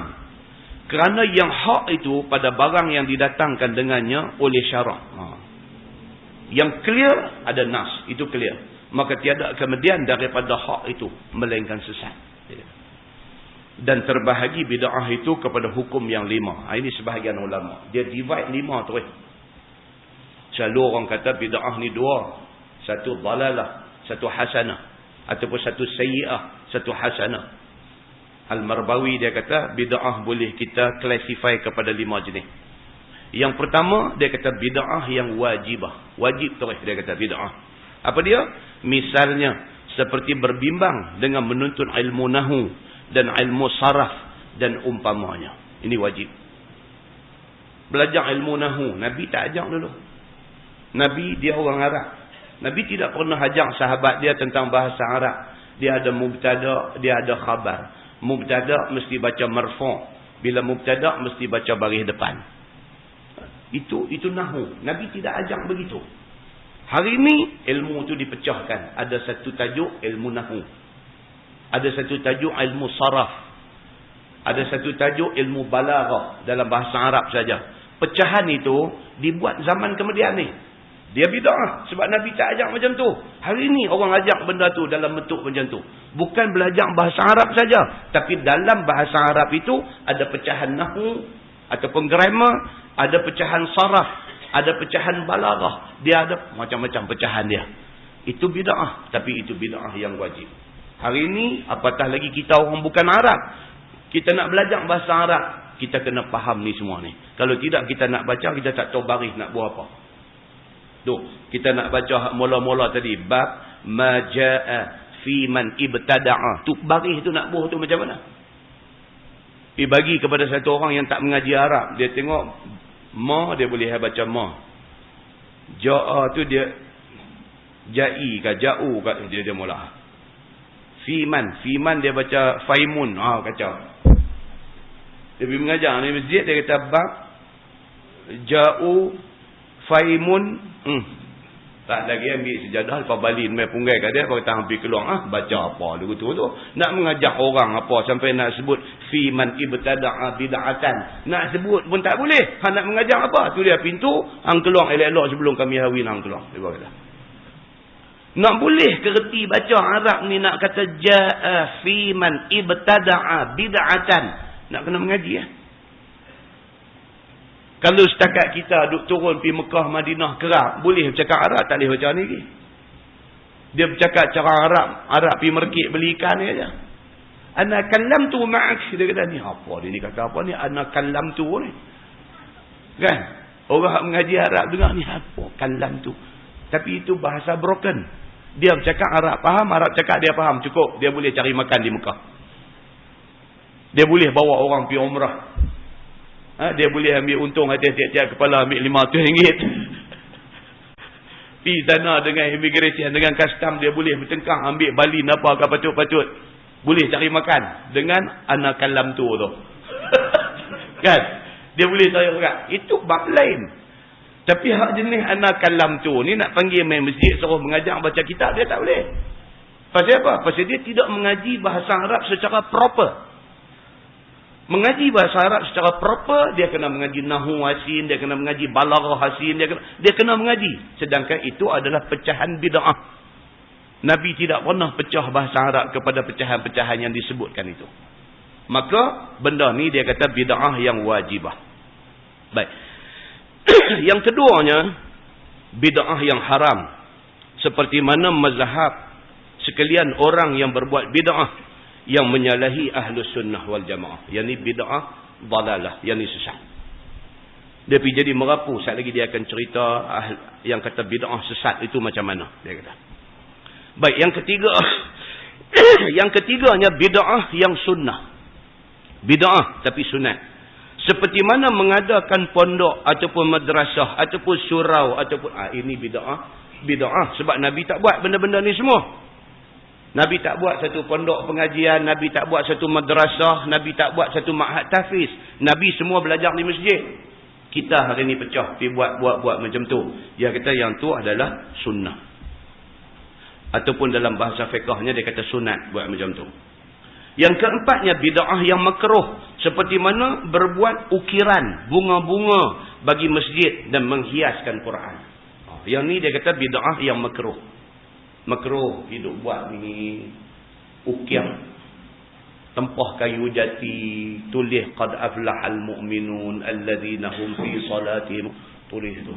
Kerana yang hak itu pada barang yang didatangkan dengannya oleh syarak. Yang clear ada nas, itu clear. Maka tiada kemudian daripada hak itu melainkan sesat. Dan terbahagi bid'ah itu kepada hukum yang 5. Ini sebahagian ulama. Dia divide 5 terus. Selalu orang kata bid'ah ni 2. Satu dalalah, satu hasanah. Ataupun satu sayyi'ah, satu hasanah. Al-Marbawi dia kata bid'ah boleh kita classify kepada 5 jenis. Yang pertama dia kata bid'ah yang wajibah. Wajib terus dia kata bid'ah. Apa dia? Misalnya seperti berbimbang dengan menuntut ilmu nahu dan ilmu saraf dan umpamanya. Ini wajib. Belajar ilmu nahu. Nabi tak ajar dulu. Nabi dia orang Arab. Nabi tidak pernah ajar sahabat dia tentang bahasa Arab. Dia ada mubtada, dia ada khabar. Mubtada mesti baca marfu'. Bila mubtada mesti baca baris depan. Itu nahu. Nabi tidak ajar begitu. Hari ini ilmu itu dipecahkan. Ada satu tajuk ilmu nahu. Ada satu tajuk ilmu saraf. Ada satu tajuk ilmu balaghah dalam bahasa Arab saja. Pecahan itu dibuat zaman kemudian ni. Dia bid'ah sebab Nabi tak ajar macam tu. Hari ini orang ajar benda tu dalam bentuk macam tu. Bukan belajar bahasa Arab saja, tapi dalam bahasa Arab itu ada pecahan nahu ataupun grammar, ada pecahan saraf, ada pecahan balaghah. Dia ada macam-macam pecahan dia. Itu bid'ah, tapi itu bid'ah yang wajib. Hari ini apatah lagi kita orang bukan Arab. Kita nak belajar bahasa Arab, kita kena faham ni semua ni. Kalau tidak kita nak baca, kita tak tahu baris nak buat apa. Tu, kita nak baca mula-mula tadi bab ma jaa fi man ibtada'a. Tu baris tu nak buat tu macam mana? Bagi kepada satu orang yang tak mengaji Arab, dia tengok ma dia boleh baca ma. Jaa tu dia jai ke ja'u ke dia mula. Fiman dia baca faimun. Kacau. Dia pergi mengajar ni masjid, dia kata bab ja'u faimun. Tak lagi ambil sejadah lepas balik main punggai kat dia, kau kata hampir keluar. Baca apa dulu tu. Nak mengajar orang apa sampai nak sebut fi man ibtada'a bid'atan. Nak sebut pun tak boleh. Nak mengajar apa? Tu dia pintu, hang keluar elok-elok sebelum kami kahwin hang keluar. Dia kata. Nak boleh kerti baca Arab ni nak kata ja'a fi man ibtada'a bid'atan. Nak kena mengaji ya. Kalau setakat kita duk turun pergi Mekah, Madinah, Kerak, boleh bercakap Arab, tak boleh macam ni lagi. Dia bercakap cara Arab pergi merkik beli ikan ni aja. Ana kallamtu ma'ak. Dia kata ni apa dia ni kata apa ni ana kallamtu ni. Kan? Orang mengaji Arab dengar ni apa kallamtu. Tapi itu bahasa broken. Dia bercakap Arab faham, Arab cakap dia faham, cukup. Dia boleh cari makan di Mekah. Dia boleh bawa orang pergi umrah. Dia boleh ambil untung hati tiap-tiap kepala ambil RM500. Pergi sana dengan immigration, dengan custom dia boleh bertengkar, ambil balin apa ke patut-patut. Boleh cari makan dengan anak kalam tu. Kan? Dia boleh cari makan. Itu bab lain. Tapi hak jenis anak kalam tu ni nak panggil main masjid suruh mengajar baca kitab, dia tak boleh. Pasal apa? Pasal dia tidak mengaji bahasa Arab secara proper. Mengaji bahasa Arab secara proper, dia kena mengaji nahu hasin, dia kena mengaji balaghah hasin, dia kena mengaji. Sedangkan itu adalah pecahan bid'ah. Nabi tidak pernah pecah bahasa Arab kepada pecahan-pecahan yang disebutkan itu. Maka benda ni dia kata bid'ah yang wajibah. Baik. Yang keduanya, bid'ah yang haram. Seperti mana mazhab sekalian orang yang berbuat bid'ah yang menyalahi ahlus sunnah wal jamaah. Yang ni bid'ah dalalah, yang ni sesat. Dia pergi jadi merapu. Saat lagi dia akan cerita yang kata bid'ah sesat itu macam mana, dia kata. Baik, yang ketiga yang ketiganya bid'ah yang sunnah. Bid'ah tapi sunat. Seperti mana mengadakan pondok ataupun madrasah ataupun surau ataupun ini bid'ah sebab Nabi tak buat benda-benda ni semua. Nabi tak buat satu pondok pengajian, Nabi tak buat satu madrasah, Nabi tak buat satu ma'had tahfiz. Nabi semua belajar di masjid. Kita hari ni pecah, pergi buat macam tu. Dia kata yang tu adalah sunnah. Ataupun dalam bahasa fiqahnya dia kata sunat buat macam tu. Yang keempatnya bid'ah yang makruh. Seperti mana berbuat ukiran bunga-bunga bagi masjid dan menghiaskan Quran. Yang ni dia kata bid'ah yang makruh. Makruh hidup buat ni ukir tempah kayu jati, tulis qad aflahal mu'minun alladzina hum fi salatihim, tulis tu.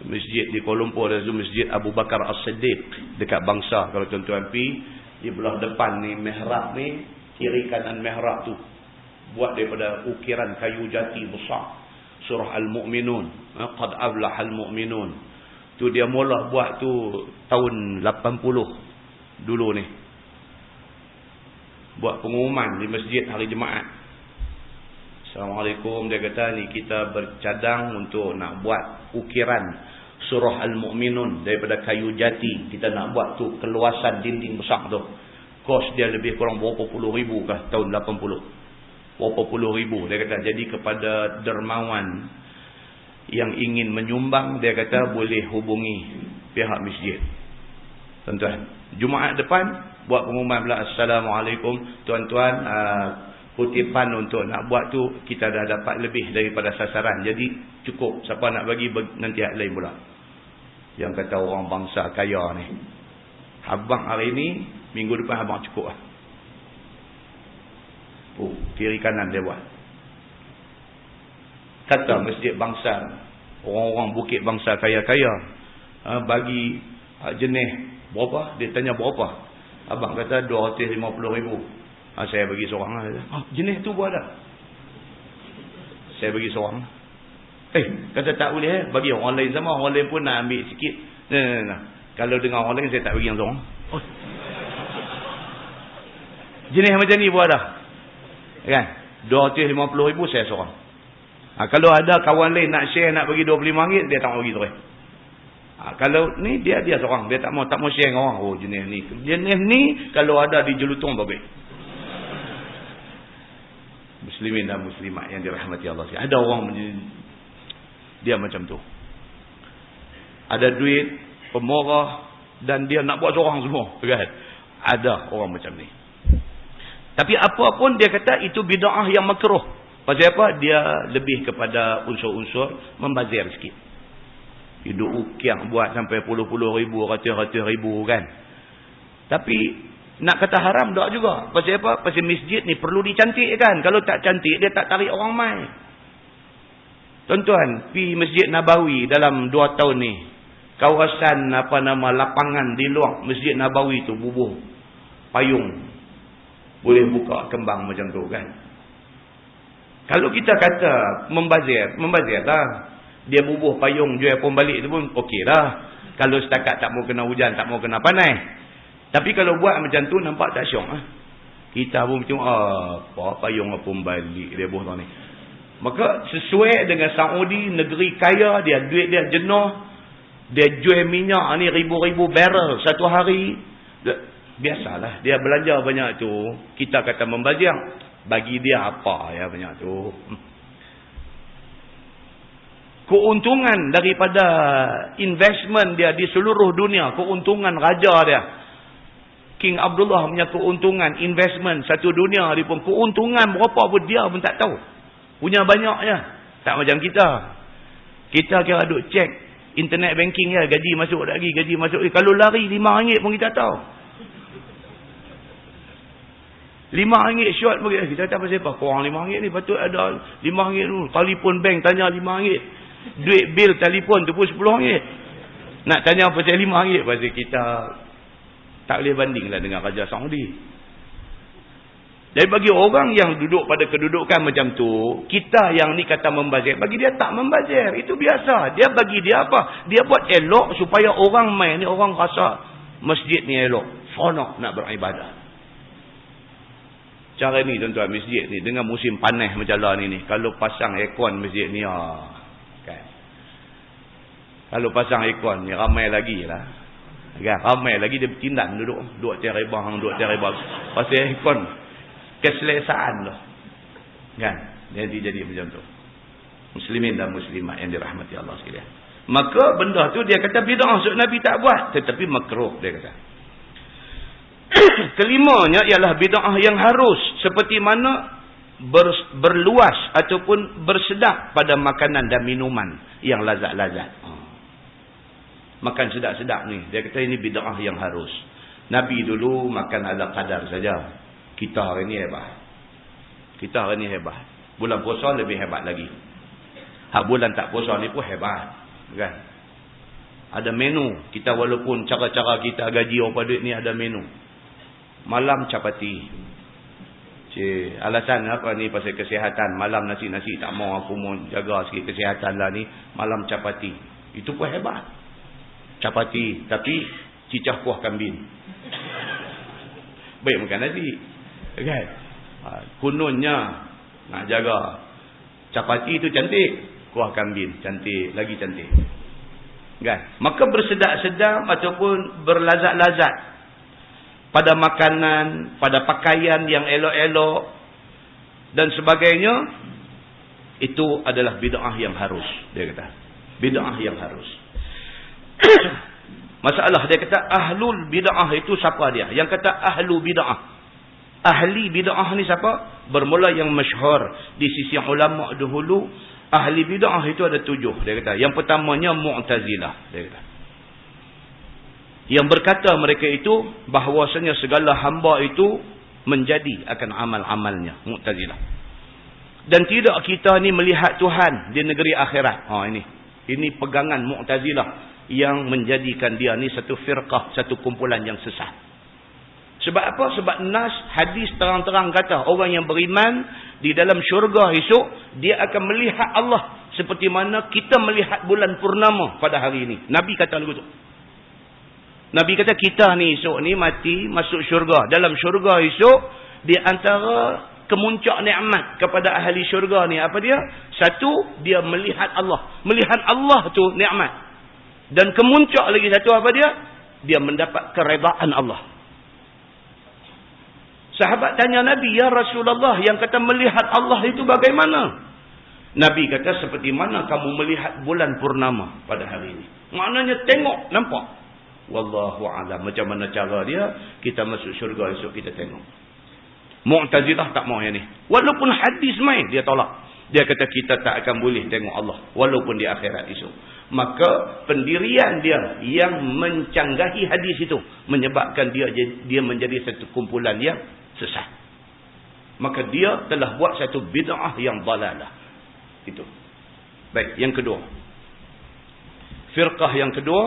Masjid di Kuala Lumpur ada Masjid Abu Bakar As-Siddiq dekat Bangsa. Kalau tuan-tuan pergi di belah depan ni mihrab ni, kiri kanan mihrab tu buat daripada ukiran kayu jati besar surah Al-Mu'minun, qad aflahal mu'minun. Tu dia mula buat tu tahun 80 dulu ni. buat pengumuman di masjid hari Jumaat. Assalamualaikum, dia kata ni kita bercadang untuk nak buat ukiran surah Al-Mu'minun daripada kayu jati. Kita nak buat tu keluasan dinding besar tu. Kos dia lebih kurang berapa puluh ribu kah tahun 80. Berapa puluh ribu. Dia kata jadi kepada dermawan yang ingin menyumbang, dia kata boleh hubungi pihak masjid. Tuan-tuan, Jumaat depan buat pengumuman pula, Assalamualaikum tuan-tuan, kutipan untuk nak buat tu kita dah dapat lebih daripada sasaran. Jadi cukup, siapa nak bagi nanti hak lain pula. Yang kata orang bangsa kaya ni, abang hari ni, minggu depan abang cukup lah. Oh, kiri kanan dia buat. Kata masjid bangsa, orang-orang bukit bangsa kaya-kaya, bagi jenis berapa? Dia tanya berapa? Abang kata 250,000. Saya bagi seorang lah. Jenis tu pun ada. Saya bagi seorang. Kata tak boleh bagi orang lain sama. Orang lain pun nak ambil sikit. Nah. Kalau dengan orang lain saya tak bagi yang seorang. Jenis macam ni pun ada. Kan? 250,000 saya seorang. Kalau ada kawan lain nak share nak bagi RM25, dia tak mau bagi terus. Kalau ni dia seorang, dia tak mau share dengan orang. Oh, jenis ni. Jenis ni kalau ada di Jelutong bagus. Muslimin dan muslimat yang dirahmati Allah. Ada orang dia macam tu. Ada duit, pemurah, dan dia nak buat seorang semua. Kan? Ada orang macam ni. Tapi apapun dia kata itu bid'ah yang makruh. Pasal apa? Dia lebih kepada unsur-unsur membazir sikit. Hidup ukiang buat sampai puluh-puluh ribu, ratus-ratus ribu kan. Tapi nak kata haram tak juga. Pasal apa? Pasal masjid ni perlu dicantikkan. Kalau tak cantik, dia tak tarik orang mai. Tuan-tuan, pergi Masjid Nabawi dalam 2 tahun ni. Kawasan lapangan di luar Masjid Nabawi tu bubuh payung. Boleh buka kembang macam tu kan. Kalau kita kata membazir lah. Dia bubuh payung jual pun balik tu pun okey lah. Kalau setakat tak mau kena hujan, tak mau kena panas. Tapi kalau buat macam tu nampak tak syok lah. Kita pun macam apa payung pun balik dia buah ni. Maka sesuai dengan Saudi, negeri kaya, dia duit dia jenuh, dia jual minyak ni ribu-ribu barrel satu hari. Biasalah dia belanja banyak tu. Kita kata membazir, bagi dia apa ya banyak tu. Keuntungan daripada investment dia di seluruh dunia, keuntungan raja dia, King Abdullah punya keuntungan investment satu dunia dia pun keuntungan berapa pun dia pun tak tahu. Punya banyaknya. Tak macam kita. Kita kira duk cek internet banking ya, gaji masuk lagi, gaji masuk lagi. Kalau lari RM5 pun kita tahu. RM5 short pun kita tahu pasal apa. Korang RM5 ni patut ada RM5 tu. Telefon bank tanya RM5. Duit bil telefon tu pun RM10. Nak tanya pasal RM5 pasal kita tak boleh bandinglah dengan Raja Saudi. Jadi bagi orang yang duduk pada kedudukan macam tu, kita yang ni kata membazir, bagi dia tak membazir. Itu biasa. Dia bagi dia apa? Dia buat elok supaya orang main ni, orang rasa masjid ni elok. Seronok nak beribadah. Cara ni tuan-tuan, masjid ni dengan musim panas macam lah ni. Kalau pasang aircon masjid ni, kan? Kalau pasang aircon ni ramai lagi lah. Kan? Ramai lagi dia bertindan duduk. Duduk tiar rebang. Pasal aircon. Keselesaan lah. Kan? Jadi macam tu. Muslimin dan muslimat yang dirahmati Allah sekalian. Maka benda tu dia kata bid'ah, Nabi tak buat. Tetapi makruh dia kata. Kelimanya ialah bid'ah yang harus. Seperti mana berluas ataupun bersedap pada makanan dan minuman yang lazat-lazat. Makan sedap-sedap ni. Dia kata ini bid'ah yang harus. Nabi dulu makan ala kadar saja. Kita hari ni hebat. Bulan puasa lebih hebat lagi. Bulan tak puasa ni pun hebat. Kan? Ada menu. Kita walaupun cara-cara kita gaji apa duit ni ada menu. Malam capati. Alasan apa ni pasal kesihatan. Malam nasi-nasi tak mau, aku mau jaga sikit kesihatan lah ni. Malam capati. Itu pun hebat. Capati. Tapi cicah kuah kambing. Baik makan nasi. Kan? Kononnya nak jaga capati itu cantik, kuah kambing cantik, lagi cantik. Kan? Maka bersedap-sedap ataupun berlazat-lazat pada makanan, pada pakaian yang elok-elok dan sebagainya, itu adalah bid'ah yang harus, dia kata. Bid'ah yang harus. Masalah dia kata ahlul bid'ah itu siapa dia? Yang kata ahlu bid'ah. Ahli bid'ah ni siapa? Bermula yang masyhur di sisi ulama dahulu, ahli bid'ah itu ada 7, dia kata. Yang pertamanya Mu'tazilah, dia kata. Yang berkata mereka itu bahawasanya segala hamba itu menjadi akan amal-amalnya, Mu'tazilah. Dan tidak kita ni melihat Tuhan di negeri akhirat. Ini pegangan Mu'tazilah yang menjadikan dia ni satu firqah, satu kumpulan yang sesat. Sebab apa? Sebab nas hadis terang-terang kata orang yang beriman di dalam syurga esok dia akan melihat Allah seperti mana kita melihat bulan purnama pada hari ini. Nabi kata begitu. Nabi kata kita ni esok ni mati masuk syurga. Dalam syurga esok di antara kemuncak nikmat kepada ahli syurga ni apa dia? Satu, dia melihat Allah. Melihat Allah tu nikmat. Dan kemuncak lagi satu apa dia? Dia mendapat keredaan Allah. Sahabat tanya Nabi, ya Rasulullah, yang kata melihat Allah itu bagaimana? Nabi kata seperti mana kamu melihat bulan purnama pada hari ini. Maknanya tengok, nampak. Wallahu a'lam. Macam mana cara dia, kita masuk syurga esok kita tengok. Mu'tazilah tak mau yang ni. Walaupun hadis main, dia tolak. Dia kata kita tak akan boleh tengok Allah walaupun di akhirat esok. Maka pendirian dia yang mencanggahi hadis itu menyebabkan dia menjadi satu kumpulan yang sesat. Maka dia telah buat satu bid'ah yang dalalah. Itu. Baik, yang kedua. Firqah yang kedua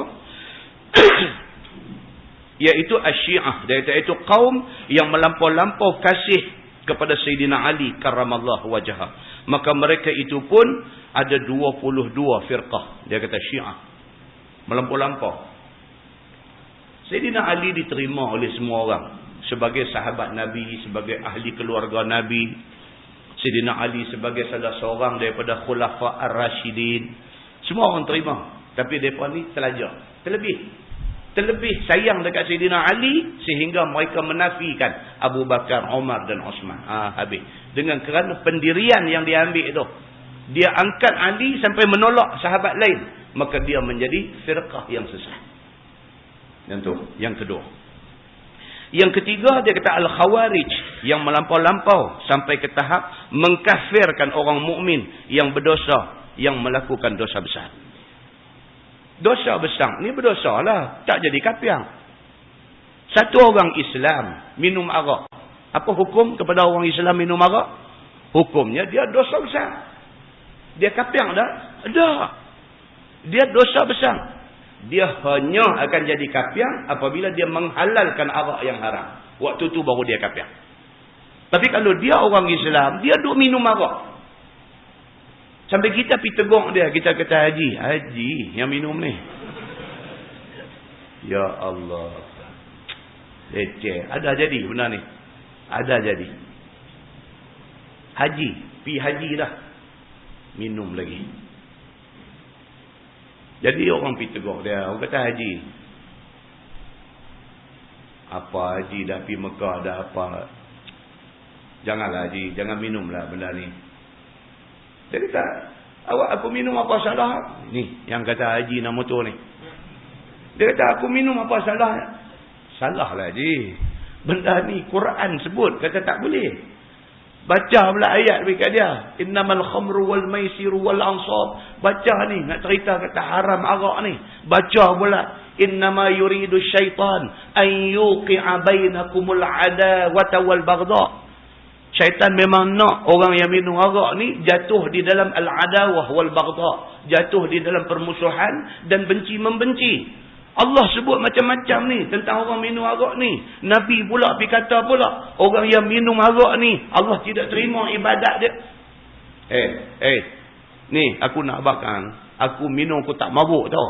iaitu Asy-Syiah, iaitu kaum yang melampau-lampau kasih kepada Sayyidina Ali karramallahu wajhah. Maka mereka itu pun ada 22 firqah. Dia kata Syiah. Melampau-lampau. Sayyidina Ali diterima oleh semua orang sebagai sahabat Nabi, sebagai ahli keluarga Nabi. Sayyidina Ali sebagai salah seorang daripada Khulafa Ar-Rashidin. Semua orang terima. Tapi mereka ni terlebih sayang dekat Sayyidina Ali sehingga mereka menafikan Abu Bakar, Umar dan Osman. Habis. Dengan kerana pendirian yang dia ambil itu. Dia angkat Ali sampai menolak sahabat lain. Maka dia menjadi firqah yang sesat. Yang kedua. Yang ketiga dia kata Al-Khawarij yang melampau-lampau sampai ke tahap mengkafirkan orang mukmin yang berdosa, yang melakukan dosa besar. Dosa besar ni berdosa lah, tak jadi kafir. Satu orang Islam minum arak. Apa hukum kepada orang Islam minum arak? Hukumnya dia dosa besar. Dia kafir dah? Dah. Dia dosa besar. Dia hanya akan jadi kafir apabila dia menghalalkan arak yang haram. Waktu tu baru dia kafir. Tapi kalau dia orang Islam, dia duk minum arak. Sampai kita pergi tegur dia, kita kata Haji yang minum ni. Ya Allah. Leceh. Ada jadi benda ni. Ada jadi. Haji. Pergi haji dah. Minum lagi. Jadi orang pergi tegur dia. Orang kata Haji. Apa Haji dah pergi Mekah dah apa. Janganlah Haji. Jangan minumlah benda ni. Dia kata, awak aku minum apa salah? Ni, yang kata Haji nama tu ni. Dia kata, aku minum apa salah? Salah lah Haji. Benda ni, Quran sebut. Kata tak boleh. Baca pula ayat dekat dia. Innamal khamru wal maisiru wal ansab. Baca ni, nak cerita kata haram arak ni. Baca pula. Innama yuridu syaitan an yuqi'a bainakumul adawata wal baghdha. Syaitan memang nak orang yang minum arak ni jatuh di dalam al-adawah wal baghdha, jatuh di dalam permusuhan dan benci-membenci. Allah sebut macam-macam ni tentang orang minum arak ni. Nabi pula pergi kata pula orang yang minum arak ni Allah tidak terima ibadat dia. Ni aku nak abang, aku minum aku tak mabuk tau.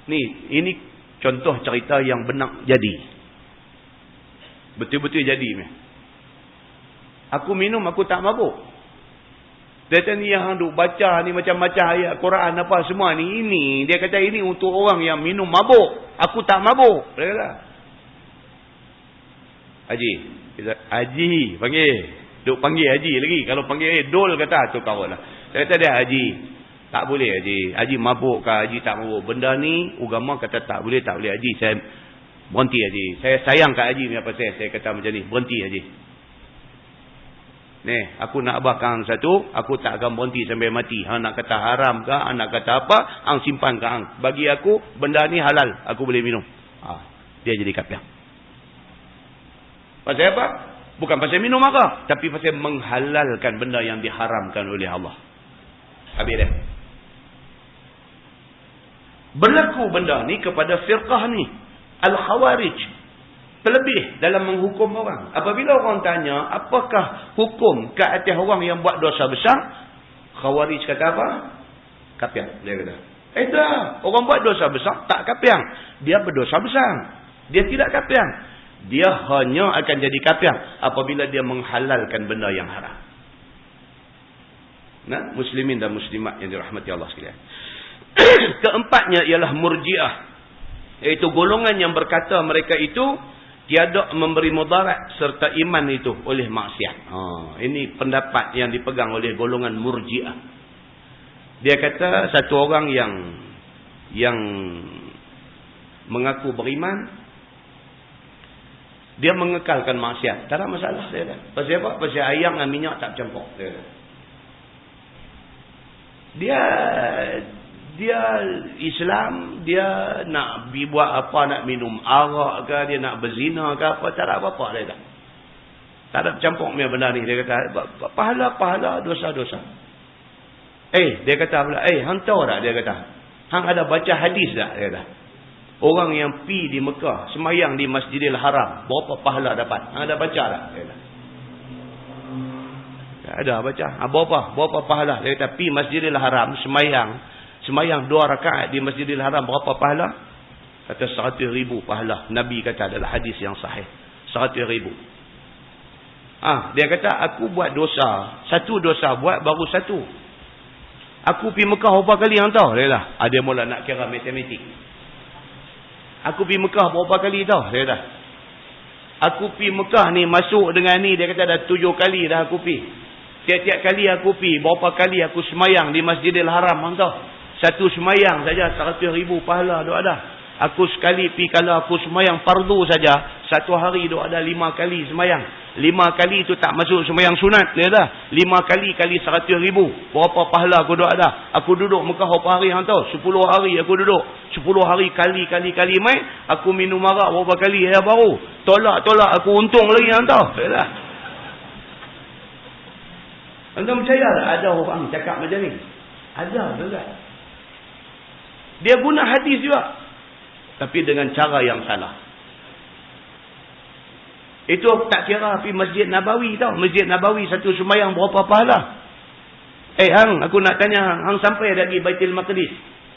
Ni ini contoh cerita yang benar jadi. Betul-betul jadi. Aku minum, aku tak mabuk. Dia kata ni yang duk baca ni macam-macam ayat Quran apa semua ni. Ini. Dia kata ini untuk orang yang minum mabuk. Aku tak mabuk. Dia kata. Haji. Haji. Panggil. Duk panggil Haji lagi. Kalau panggil Dol kata tu kawal lah. Dia kata dia Haji. Tak boleh Haji. Haji mabuk ke Haji tak mabuk. Benda ni agama kata tak boleh Haji. Saya berhenti Haji. Saya sayang kat Haji ni apa saya kata macam ni. Berhenti Haji. Ni, aku nak abahkan satu, aku tak akan berhenti sampai mati. Hang nak kata haram ke, hang nak kata apa, hang simpan ke hang. Bagi aku, benda ni halal, aku boleh minum. Dia jadi kafir. Pasal apa? Bukan pasal minum maka, tapi pasal menghalalkan benda yang diharamkan oleh Allah. Habis dia. Berlaku benda ni kepada firqah ni, Al-Khawarij. Terlebih dalam menghukum orang. Apabila orang tanya, apakah hukum ke atas orang yang buat dosa besar? Khawarij kata apa? Kafir. Dia kata. Tak. Orang buat dosa besar, tak kafir. Dia berdosa besar. Dia tidak kafir. Dia hanya akan jadi kafir apabila dia menghalalkan benda yang haram. Nah, muslimin dan muslimat yang dirahmati Allah sekalian. Keempatnya ialah murjiah. Iaitu golongan yang berkata mereka itu tiada memberi mudarat serta iman itu oleh maksiat. Ini pendapat yang dipegang oleh golongan murjiah. Dia kata satu orang yang mengaku beriman, dia mengekalkan maksiat. Tak ada masalah. Dia kata. Pasal apa? Pasal ayam dan minyak tak bercampur. Dia Islam, dia nak buat apa, nak minum arak ke, dia nak berzina ke apa, tak ada apa-apa dia kata. Tak ada bercampur punya benda ni. Dia kata, pahala-pahala, dosa-dosa. Dia kata pula, hang tahu tak, dia kata, hang ada baca hadis tak, dia kata. Orang yang pi di Mekah, semayang di Masjidil Haram, berapa pahala dapat? Hang ada baca tak, dia kata. Ada baca. Berapa pahala? Dia kata, pi Masjidil Haram, semayang 2 rakaat di Masjidil Haram, berapa pahala? Kata 100,000 pahala. Nabi kata adalah hadis yang sahih. 100,000. Dia kata, aku buat dosa. Satu dosa buat, baru satu. Aku pergi Mekah berapa kali yang tahu? Dia kata, dia mula nak kira matematik. Aku pergi Mekah berapa kali tahu? Dia kata, aku pergi Mekah ni, masuk dengan ni, dia kata dah 7 kali dah aku pergi. Tiap-tiap kali aku pergi, berapa kali aku semayang di Masjidil Haram, hang tahu? Satu semayang saja 100,000 pahala duk ada. Aku sekali pergi, kalau aku semayang fardu saja, satu hari duk ada 5 kali semayang. 5 kali tu tak masuk semayang sunat. Dia dah 5 kali 100,000. Berapa pahala aku duk ada? Aku duduk Mekah berapa hari hang tahu? 10 hari aku duduk. 10 hari kali mai, aku minum arak berapa kali ya baru. Tolak aku untung lagi hang tahu. Dia dah. Anda percaya tak ada orang cakap macam ni? Ada juga. Dia guna hadis juga. Tapi dengan cara yang salah. Itu tak kira pergi Masjid Nabawi tau. Masjid Nabawi satu sembahyang berapa pahala? Hang, aku nak tanya, hang sampai dah lagi Baitul Maqdis?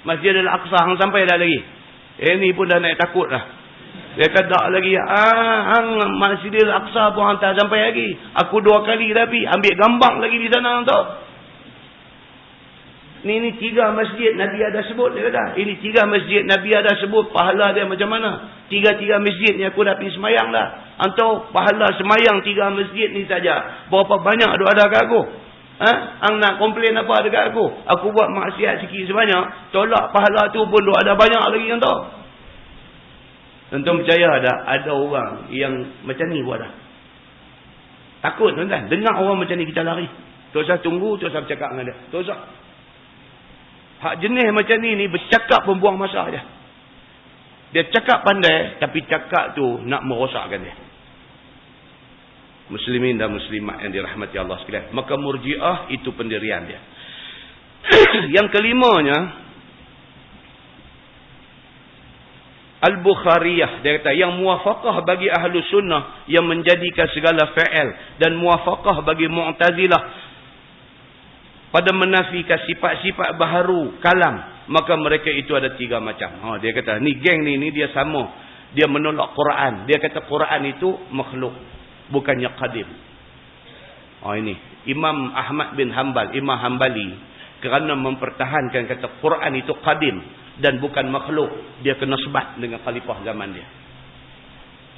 Masjid Al-Aqsa, hang sampai dah lagi? Ni pun dah naik takut dah. Dia kata tak lagi. Hang Masjid Al-Aqsa pun hang tak sampai lagi. Aku 2 kali dah pergi. Ambil gambar lagi di sana tau. Ni 3 masjid Nabi ada sebut, dia kata. Ini 3 masjid Nabi ada sebut pahala dia macam mana. 3 masjid ni aku dah pergi semayang dah. Antau pahala semayang 3 masjid ni saja. Berapa banyak ada kat aku? Hang nak komplain apa dekat aku? Aku buat maksiat sikit sebanyak. Tolak pahala tu pun ada banyak lagi yang tahu. Tuan-tuan percaya ada orang yang macam ni buat dah. Takut tuan-tuan. Dengar orang macam ni kita lari. Tak usah tunggu, tak usah bercakap dengan dia. Tak usah. Hak jenis macam ni bercakap pun buang masa je. Dia cakap pandai, tapi cakap tu nak merosakkan dia. Muslimin dan muslimat yang dirahmati Allah sekalian. Maka murjiah itu pendirian dia. Yang kelimanya, Al-Bukhariyah. Dia kata, yang muwafaqah bagi ahlu sunnah yang menjadikan segala fa'il. Dan muwafaqah bagi Mu'tazilah pada menafikan sifat-sifat baharu kalam, maka mereka itu ada 3 macam. Dia kata ni geng ni dia sama Dia menolak Quran. Dia kata Quran itu makhluk, bukannya qadim. Ini Imam Ahmad bin Hanbal, Imam Hanbali, kerana mempertahankan kata Quran itu qadim dan bukan makhluk, dia kena sebat dengan khalifah zaman dia.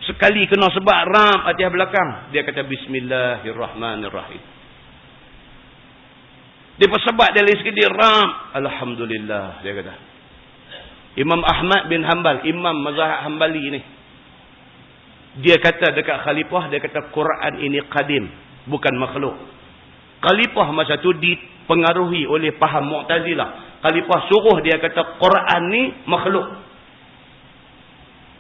Sekali kena sebat ram atas belakang, dia kata Bismillahirrahmanirrahim. Dia persebat dia lagi sikit, dia ram, Alhamdulillah, dia kata. Imam Ahmad bin Hanbal, Imam mazhab Hanbali ni, dia kata dekat khalifah, dia kata Quran ini qadim, bukan makhluk. Khalifah masa tu dipengaruhi oleh faham Mu'tazilah. Khalifah suruh dia kata Quran ni makhluk.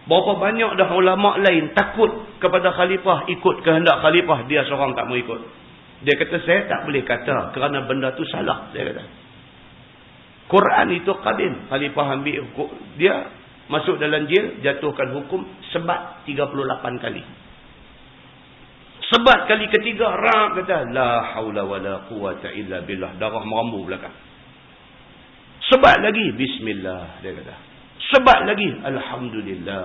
Berapa banyak dah ulama lain takut kepada khalifah, ikut kehendak khalifah, dia seorang tak mau ikut. Dia kata saya tak boleh kata kerana benda tu salah, dia kata. Quran itu qadim. Khalifah ambil dia masuk dalam jail, jatuhkan hukum sebat 38 kali. Sebat kali ketiga, ram kata la haula wala quwata illa billah, darah merambu belakang. Sebat lagi bismillah, dia kata. Sebat lagi alhamdulillah.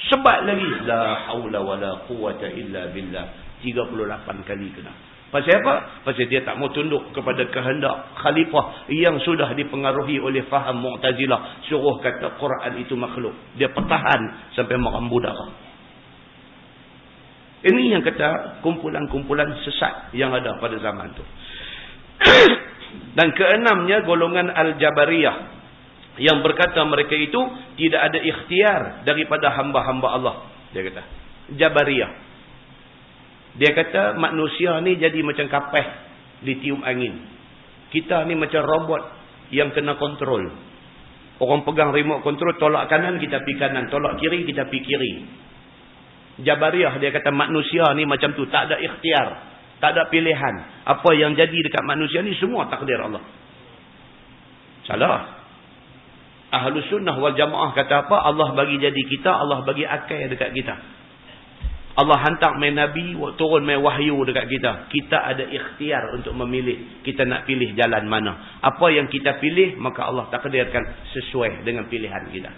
Sebat lagi la haula wala quwata illa billah, 38 kali kena. Pasal apa? Pasal dia tak mau tunduk kepada kehendak khalifah yang sudah dipengaruhi oleh faham Mu'tazilah, suruh kata Quran itu makhluk. Dia pertahan sampai merambu darah. Ini yang kata kumpulan-kumpulan sesat yang ada pada zaman tu. Dan keenamnya golongan Al-Jabariyah, yang berkata mereka itu tidak ada ikhtiar daripada hamba-hamba Allah. Dia kata Jabariyah. Dia kata manusia ni jadi macam kapeh ditiup angin. Kita ni macam robot yang kena kontrol. Orang pegang remote control, tolak kanan kita pergi kanan, tolak kiri kita pergi kiri. Jabariyah dia kata manusia ni macam tu, tak ada ikhtiar, tak ada pilihan. Apa yang jadi dekat manusia ni semua takdir Allah. Salah. Ahlus sunnah wal jamaah kata apa? Allah bagi jadi kita, Allah bagi akal dekat kita. Allah hantar main Nabi, turun main wahyu dekat kita. Kita ada ikhtiar untuk memilih. Kita nak pilih jalan mana. Apa yang kita pilih, maka Allah takdirkan sesuai dengan pilihan kita.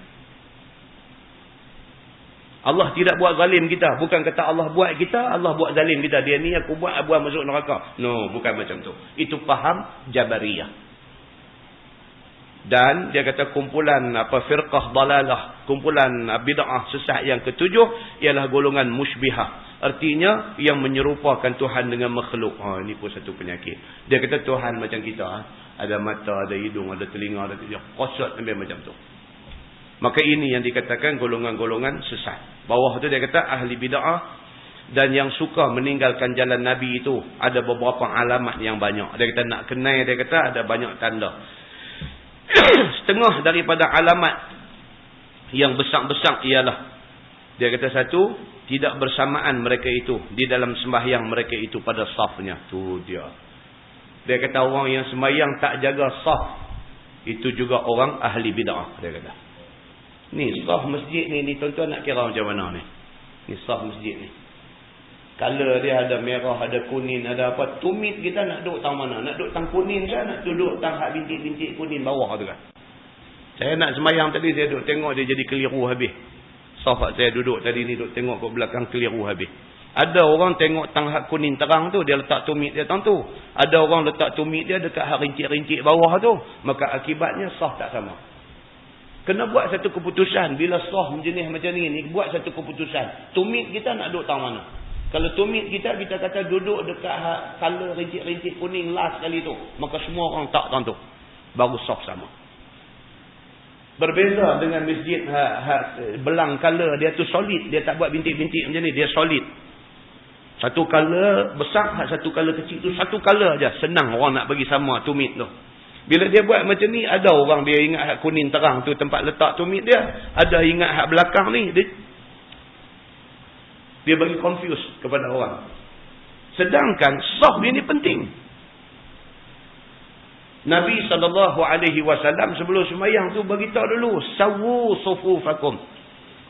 Allah tidak buat zalim kita. Bukan kata Allah buat kita, Allah buat zalim kita. Dia ni aku buat, abuah masuk neraka. No, bukan macam tu. Itu faham Jabariyah. Dan dia kata kumpulan firqah dalalah, kumpulan bid'ah sesat yang ketujuh ialah golongan musybihah. Artinya yang menyerupakan Tuhan dengan makhluk. Ini pun satu penyakit. Dia kata Tuhan macam kita, ada mata, ada hidung, ada telinga, ada telinga. Qasad sampai macam tu. Maka ini yang dikatakan golongan-golongan sesat. Bawah tu dia kata ahli bid'ah dan yang suka meninggalkan jalan Nabi itu ada beberapa alamat yang banyak. Dia kata nak kenal, dia kata ada banyak tanda. Setengah daripada alamat yang besar-besar ialah, dia kata satu, tidak bersamaan mereka itu di dalam sembahyang mereka itu pada safnya. Tu dia. Dia kata orang yang sembahyang tak jaga saf, itu juga orang ahli bid'ah. Dia kata ni saf masjid ni tuan-tuan nak kira macam mana ni? Ni saf masjid ni, color dia ada merah, ada kuning, ada apa. Tumit kita nak duduk tang mana? Nak duduk tang kuning ke? Nak duduk tang hak bintik-bintik kuning bawah tu kan? Saya nak sembahyang tadi, saya duduk tengok dia jadi keliru habis. Safat saya duduk tadi ni, duduk tengok ke belakang keliru habis. Ada orang tengok tang hak kuning terang tu, dia letak tumit dia tang tu. Ada orang letak tumit dia dekat hak rincik-rincik bawah tu. Maka akibatnya saf tak sama. Kena buat satu keputusan. Bila saf jenis macam ni, buat satu keputusan. Tumit kita nak duduk tang mana? Kalau tumit kita kata duduk dekat color rincik-rincik kuning last kali tu, maka semua orang tak tentu. Baru saf sama. Berbeza dengan masjid belang color dia tu solid, dia tak buat bintik-bintik macam ni, dia solid. Satu color besar, satu color kecil tu satu color aja. Senang orang nak bagi sama tumit tu. Bila dia buat macam ni, ada orang dia ingat hak kuning terang tu tempat letak tumit dia, ada ingat hak belakang ni, dia bagi confuse kepada orang. Sedangkan saf ini penting. Nabi SAW sebelum sembahyang tu beritahu dulu, sawu sufufakum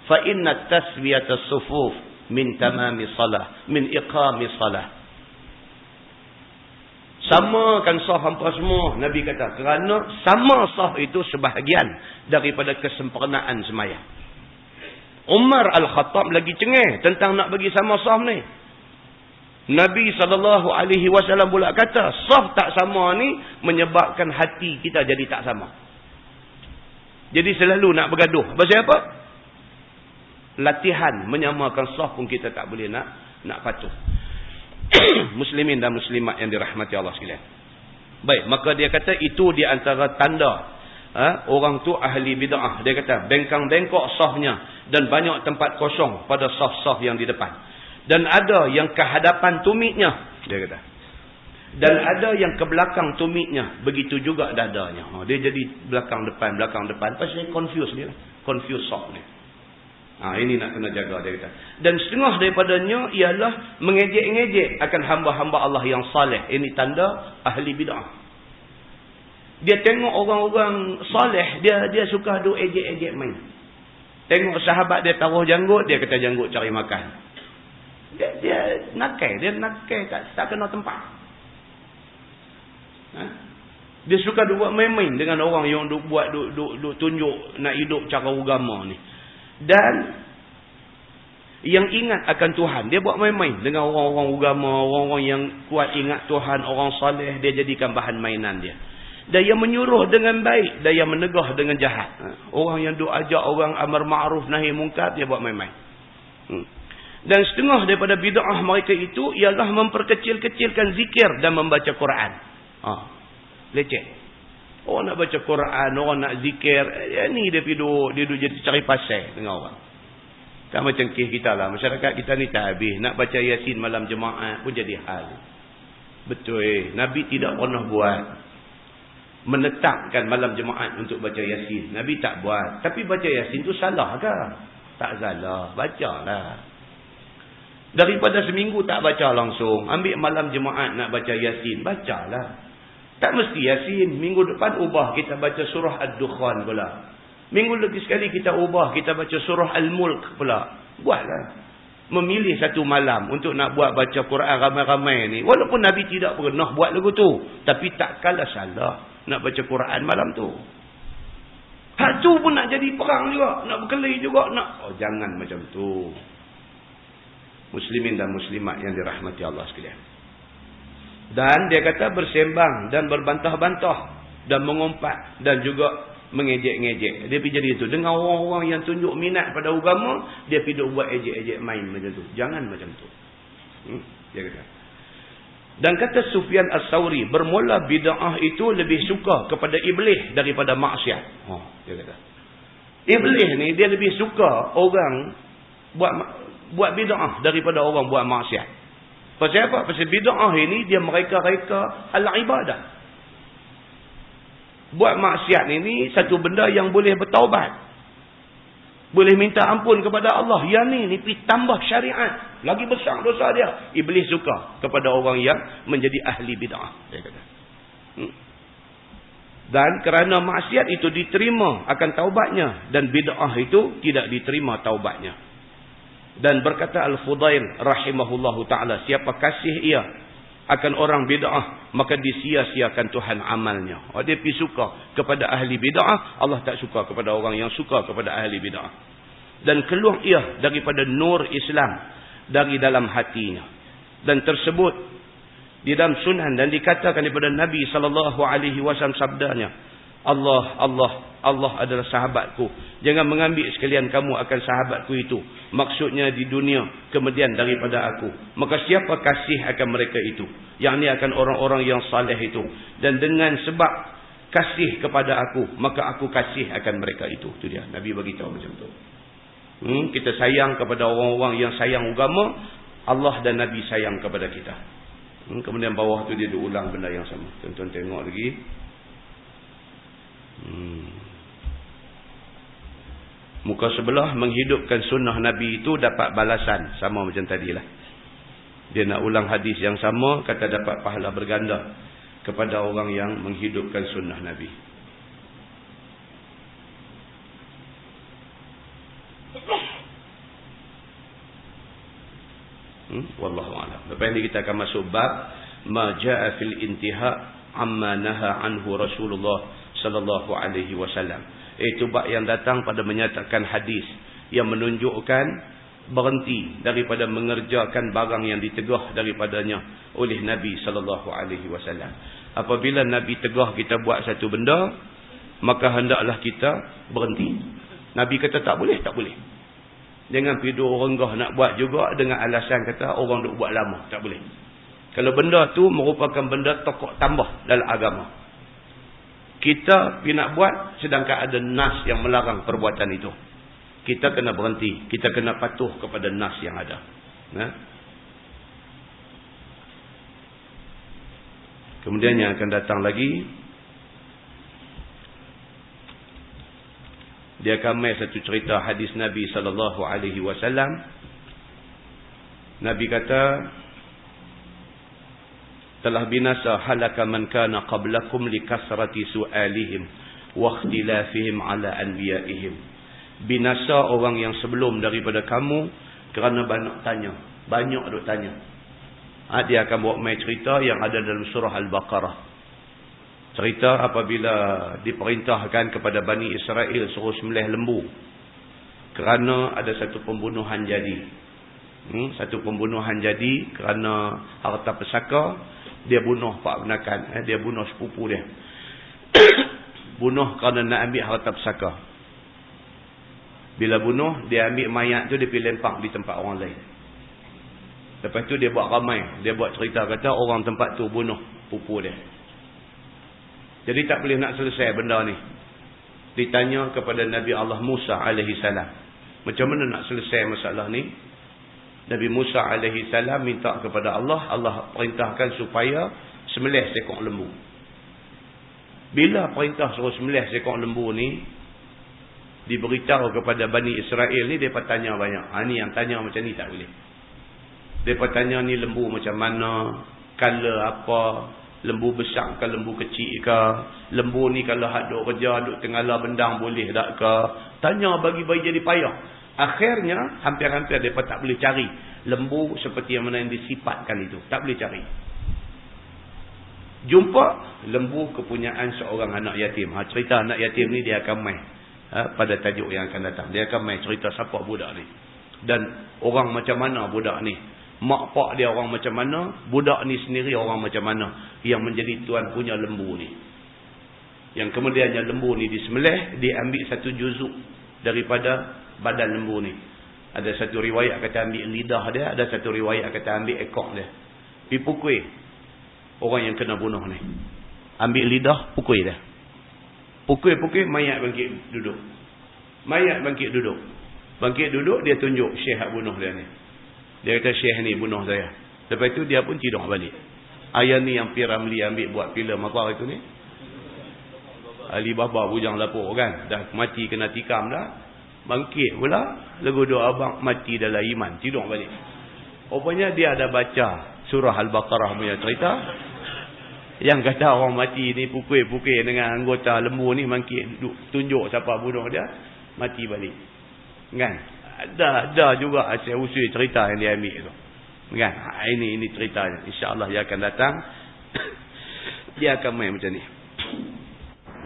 fa inna taswiyata sufuf min tamami salah, min iqami salah. Samakan saf hampa semua, Nabi kata, kerana sama saf itu sebahagian daripada kesempurnaan sembahyang. Umar Al-Khattab lagi cengih tentang nak bagi sama saf ni. Nabi SAW pula kata, saf tak sama ni menyebabkan hati kita jadi tak sama. Jadi selalu nak bergaduh. Pasal apa? Latihan menyamakan saf pun kita tak boleh nak patuh. Muslimin dan muslimat yang dirahmati Allah sekalian. Baik, maka dia kata itu di antara tanda orang tu ahli bid'ah. Dia kata bengkang-bengkok safnya dan banyak tempat kosong pada saf-saf yang di depan. Dan ada yang ke hadapan tumitnya, dia kata. Dan ada yang ke belakang tumitnya, begitu juga dadanya. Dia jadi belakang depan. Pasal confuse dia. Confuse saf ni. Ini nak kena jaga, dia kata. Dan setengah daripadanya ialah mengejek-ngejek akan hamba-hamba Allah yang saleh. Ini tanda ahli bid'ah. Dia tengok orang-orang saleh, dia suka duk ejek-ejek main. Tengok sahabat dia taruh janggut, dia kata janggut cari makan. Dia nakai tak kena tempat. Dia suka duk buat main-main dengan orang yang duk tunjuk nak hidup cara agama ni. Dan yang ingat akan Tuhan, dia buat main-main dengan orang-orang agama, orang-orang yang kuat ingat Tuhan, orang saleh, dia jadikan bahan mainan dia. Dan yang menyuruh dengan baik, dan yang menegah dengan jahat. Orang yang duk ajak orang amar ma'ruf nahi mungkar, dia buat main-main. Dan setengah daripada bid'ah mereka itu ialah memperkecil-kecilkan zikir dan membaca Quran. Leceh. Orang nak baca Quran, orang nak zikir, ni dia duduk jadi cari pasal dengan orang. Tak macam kes kita lah. Masyarakat kita ni tak habis. Nak baca Yasin malam jemaah pun jadi hal. Betul. Nabi tidak pernah buat. Menetapkan malam jemaah untuk baca Yasin. Nabi tak buat. Tapi baca Yasin tu salah ke? Tak salah. Bacalah. Daripada seminggu tak baca langsung. Ambil malam jemaah nak baca Yasin. Bacalah. Tak mesti Yasin. Minggu depan ubah kita baca surah Ad-Dukhan pula. Minggu lagi sekali kita ubah kita baca surah Al-Mulk pula. Buatlah. Memilih satu malam untuk nak buat baca Quran ramai-ramai ni. Walaupun Nabi tidak pernah buat lagu tu. Tapi tak kalah salah nak baca Quran malam tu. Hak tu pun nak jadi perang juga. Nak berkelahi juga. Jangan macam tu. Muslimin dan muslimat yang dirahmati Allah sekalian. Dan dia kata bersembang dan berbantah-bantah dan mengumpat dan juga mengejek-ngejek. Dia pergi jadi itu. Dengan orang-orang yang tunjuk minat pada agama, dia pergi buat ejek-ejek main macam tu. Jangan macam tu. Dia kata. Dan kata Sufyan As-Sawri, bermula bid'ah itu lebih suka kepada iblis daripada maksiat. Dia kata. Iblis ni dia lebih suka orang buat bid'ah daripada orang buat maksiat. Pasal apa? Pasal bid'ah ini dia mereka-reka al-ibadah. Buat maksiat ini satu benda yang boleh bertaubat. Boleh minta ampun kepada Allah. Yang ni pergi tambah syariat. Lagi besar dosa dia. Iblis suka kepada orang yang menjadi ahli bid'ah. Dia kata. Dan kerana maksiat itu diterima akan taubatnya. Dan bid'ah itu tidak diterima taubatnya. Dan berkata Al-Fudail rahimahullahu ta'ala, siapa kasih ia akan orang bid'ah, maka disia-siakan Tuhan amalnya. Dia pergi suka kepada ahli bid'ah, Allah tak suka kepada orang yang suka kepada ahli bid'ah. Dan keluar ia daripada nur Islam dari dalam hatinya. Dan tersebut di dalam sunan dan dikatakan daripada Nabi SAW sabdanya, Allah adalah sahabatku. Jangan mengambil sekalian kamu akan sahabatku itu. Maksudnya di dunia, kemudian daripada aku. Maka siapa kasih akan mereka itu? Yang ini akan orang-orang yang saleh itu. Dan dengan sebab kasih kepada aku, maka aku kasih akan mereka itu. Itu dia. Nabi bagi tahu macam tu. Kita sayang kepada orang-orang yang sayang agama. Allah dan Nabi sayang kepada kita. Kemudian bawah tu dia ulang benda yang sama. Tuan-tuan tengok lagi. Muka sebelah menghidupkan sunnah Nabi itu dapat balasan. Sama macam tadilah. Dia nak ulang hadis yang sama, kata dapat pahala berganda kepada orang yang menghidupkan sunnah Nabi. Wallahu a'lam. Lepas ini kita akan masuk bab ma jaa fil intiha amma naha anhu Rasulullah sallallahu alaihi wasallam. Itu bab yang datang pada menyatakan hadis yang menunjukkan berhenti daripada mengerjakan barang yang ditegah daripadanya oleh Nabi SAW. Apabila Nabi tegah kita buat satu benda, maka hendaklah kita berhenti. Nabi kata tak boleh, tak boleh. Jangan pergi dua orang nak buat juga dengan alasan kata orang duk buat lama. Tak boleh. Kalau benda tu merupakan benda tokok tambah dalam agama, kita pergi nak buat sedangkan ada nas yang melarang perbuatan itu, kita kena berhenti. Kita kena patuh kepada nas yang ada. Kemudian yang akan datang lagi, dia akan mai satu cerita hadis Nabi SAW. Nabi kata, telah binasa halaka man kana qablakum likasrati su'alihim wa ikhtilafihim ala anbiya'ihim. Binasa orang yang sebelum daripada kamu kerana banyak tanya. Banyak duk tanya. Dia akan bawa mai cerita yang ada dalam surah Al-Baqarah. Cerita apabila diperintahkan kepada Bani Israel suruh sembelih lembu kerana ada satu pembunuhan jadi. Satu pembunuhan jadi kerana harta pesaka. Dia bunuh pak benakan, dia bunuh sepupu dia. Bunuh kerana nak ambil harta pesaka. Bila bunuh, dia ambil mayat tu, dia pergi lempang di tempat orang lain. Lepas tu dia buat ramai, dia buat cerita kata orang tempat tu bunuh pupu dia. Jadi tak boleh nak selesai benda ni. Ditanya kepada Nabi Allah Musa alaihi salam, macam mana nak selesai masalah ni? Nabi Musa alaihi salam minta kepada Allah, Allah perintahkan supaya sembelih seekor lembu. Bila perintah suruh sembelih seekor lembu ni diberitahu kepada Bani Israel ni, mereka tanya banyak. Ni yang tanya macam ni tak boleh. Mereka tanya ni lembu macam mana, color apa, lembu besar ke lembu kecil ke, lembu ni kalau hak duk kerja duk tengala bendang boleh tak ke, tanya bagi-bagi jadi payah. Akhirnya hampir-hampir mereka tak boleh cari lembu seperti yang mana yang disifatkan itu, tak boleh cari. Jumpa lembu kepunyaan seorang anak yatim. Cerita anak yatim ni dia akan mai pada tajuk yang akan datang. Dia akan mai cerita siapa budak ni dan orang macam mana budak ni, mak pak dia orang macam mana, budak ni sendiri orang macam mana yang menjadi tuan punya lembu ni. Yang kemudiannya lembu ni disembelih, diambil satu juzuk daripada badan lembu ni. Ada satu riwayat kata ambil lidah dia, ada satu riwayat kata ambil ekor dia. Dipukul orang yang kena bunuh ni. Ambil lidah, pukul dia. Pukul-pukul, mayat bangkit duduk. Mayat bangkit duduk. Bangkit duduk, dia tunjuk syekh yang bunuh dia ni. Dia kata syekh ni bunuh saya. Lepas tu dia pun tidur balik. Ayah ni yang Piramli ambil buat filem apa itu ni? Alibaba bujang lapuk kan. Dah mati kena tikam dah. Bangkit pula, lagu doa abang mati dalam iman, tidur balik. Rupanya dia ada baca surah Al-Baqarah punya cerita yang kata orang mati ni pukul-pukul dengan anggota lembu ni, bangkit tunjuk siapa bunuh dia, mati balik. Kan? Ada juga asal-usul cerita yang dia ambil tu. Kan? Ini ceritanya. InsyaAllah dia akan datang. Dia akan main macam ni.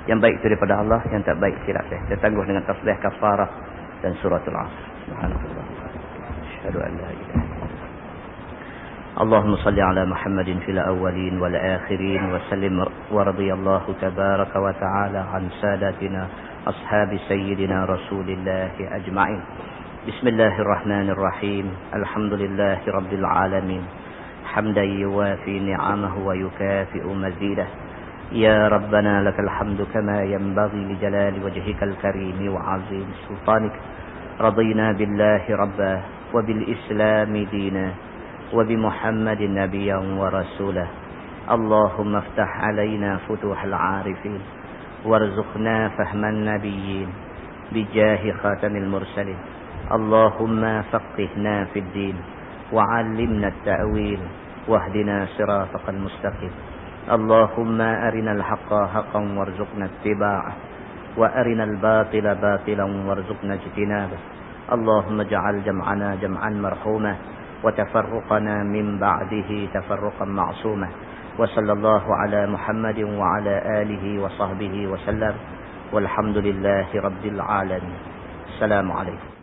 Yang baik itu daripada Allah, yang tak baik silap saya. Kita tangguh dengan tasbih kafarah dan suratul Asr. Subhanallah. Asyhadu an la ilaha illallah. Allahumma salli ala Muhammadin fil awwalin wal akhirin wa sallim wa radiyallahu tabaraka wa ta'ala an sadatina ashabi sayyidina Rasulillah ajma'in. Bismillahirrahmanirrahim. Alhamdulillahi rabbil alamin. Hamdan yuwafi ni'amahu wa yukafi'u mazidah. يا ربنا لك الحمد كما ينبغي لجلال وجهك الكريم وعظيم سلطانك. رضينا بالله ربا وبالإسلام دينا وبمحمد نبيا ورسولا. اللهم افتح علينا فتوح العارفين وارزقنا فهم النبيين بجاه خاتم المرسلين. اللهم فقهنا في الدين وعلمنا التأويل واهدنا صراطك المستقيم. اللهم أرنا الحق حقا وارزقنا اتباعه وأرنا الباطل باطلا وارزقنا اجتنابه. اللهم اجعل جمعنا جمعا مرحوما وتفرقنا من بعده تفرقا معصوما. وصلى الله على محمد وعلى آله وصحبه وسلم والحمد لله رب العالمين. السلام عليكم.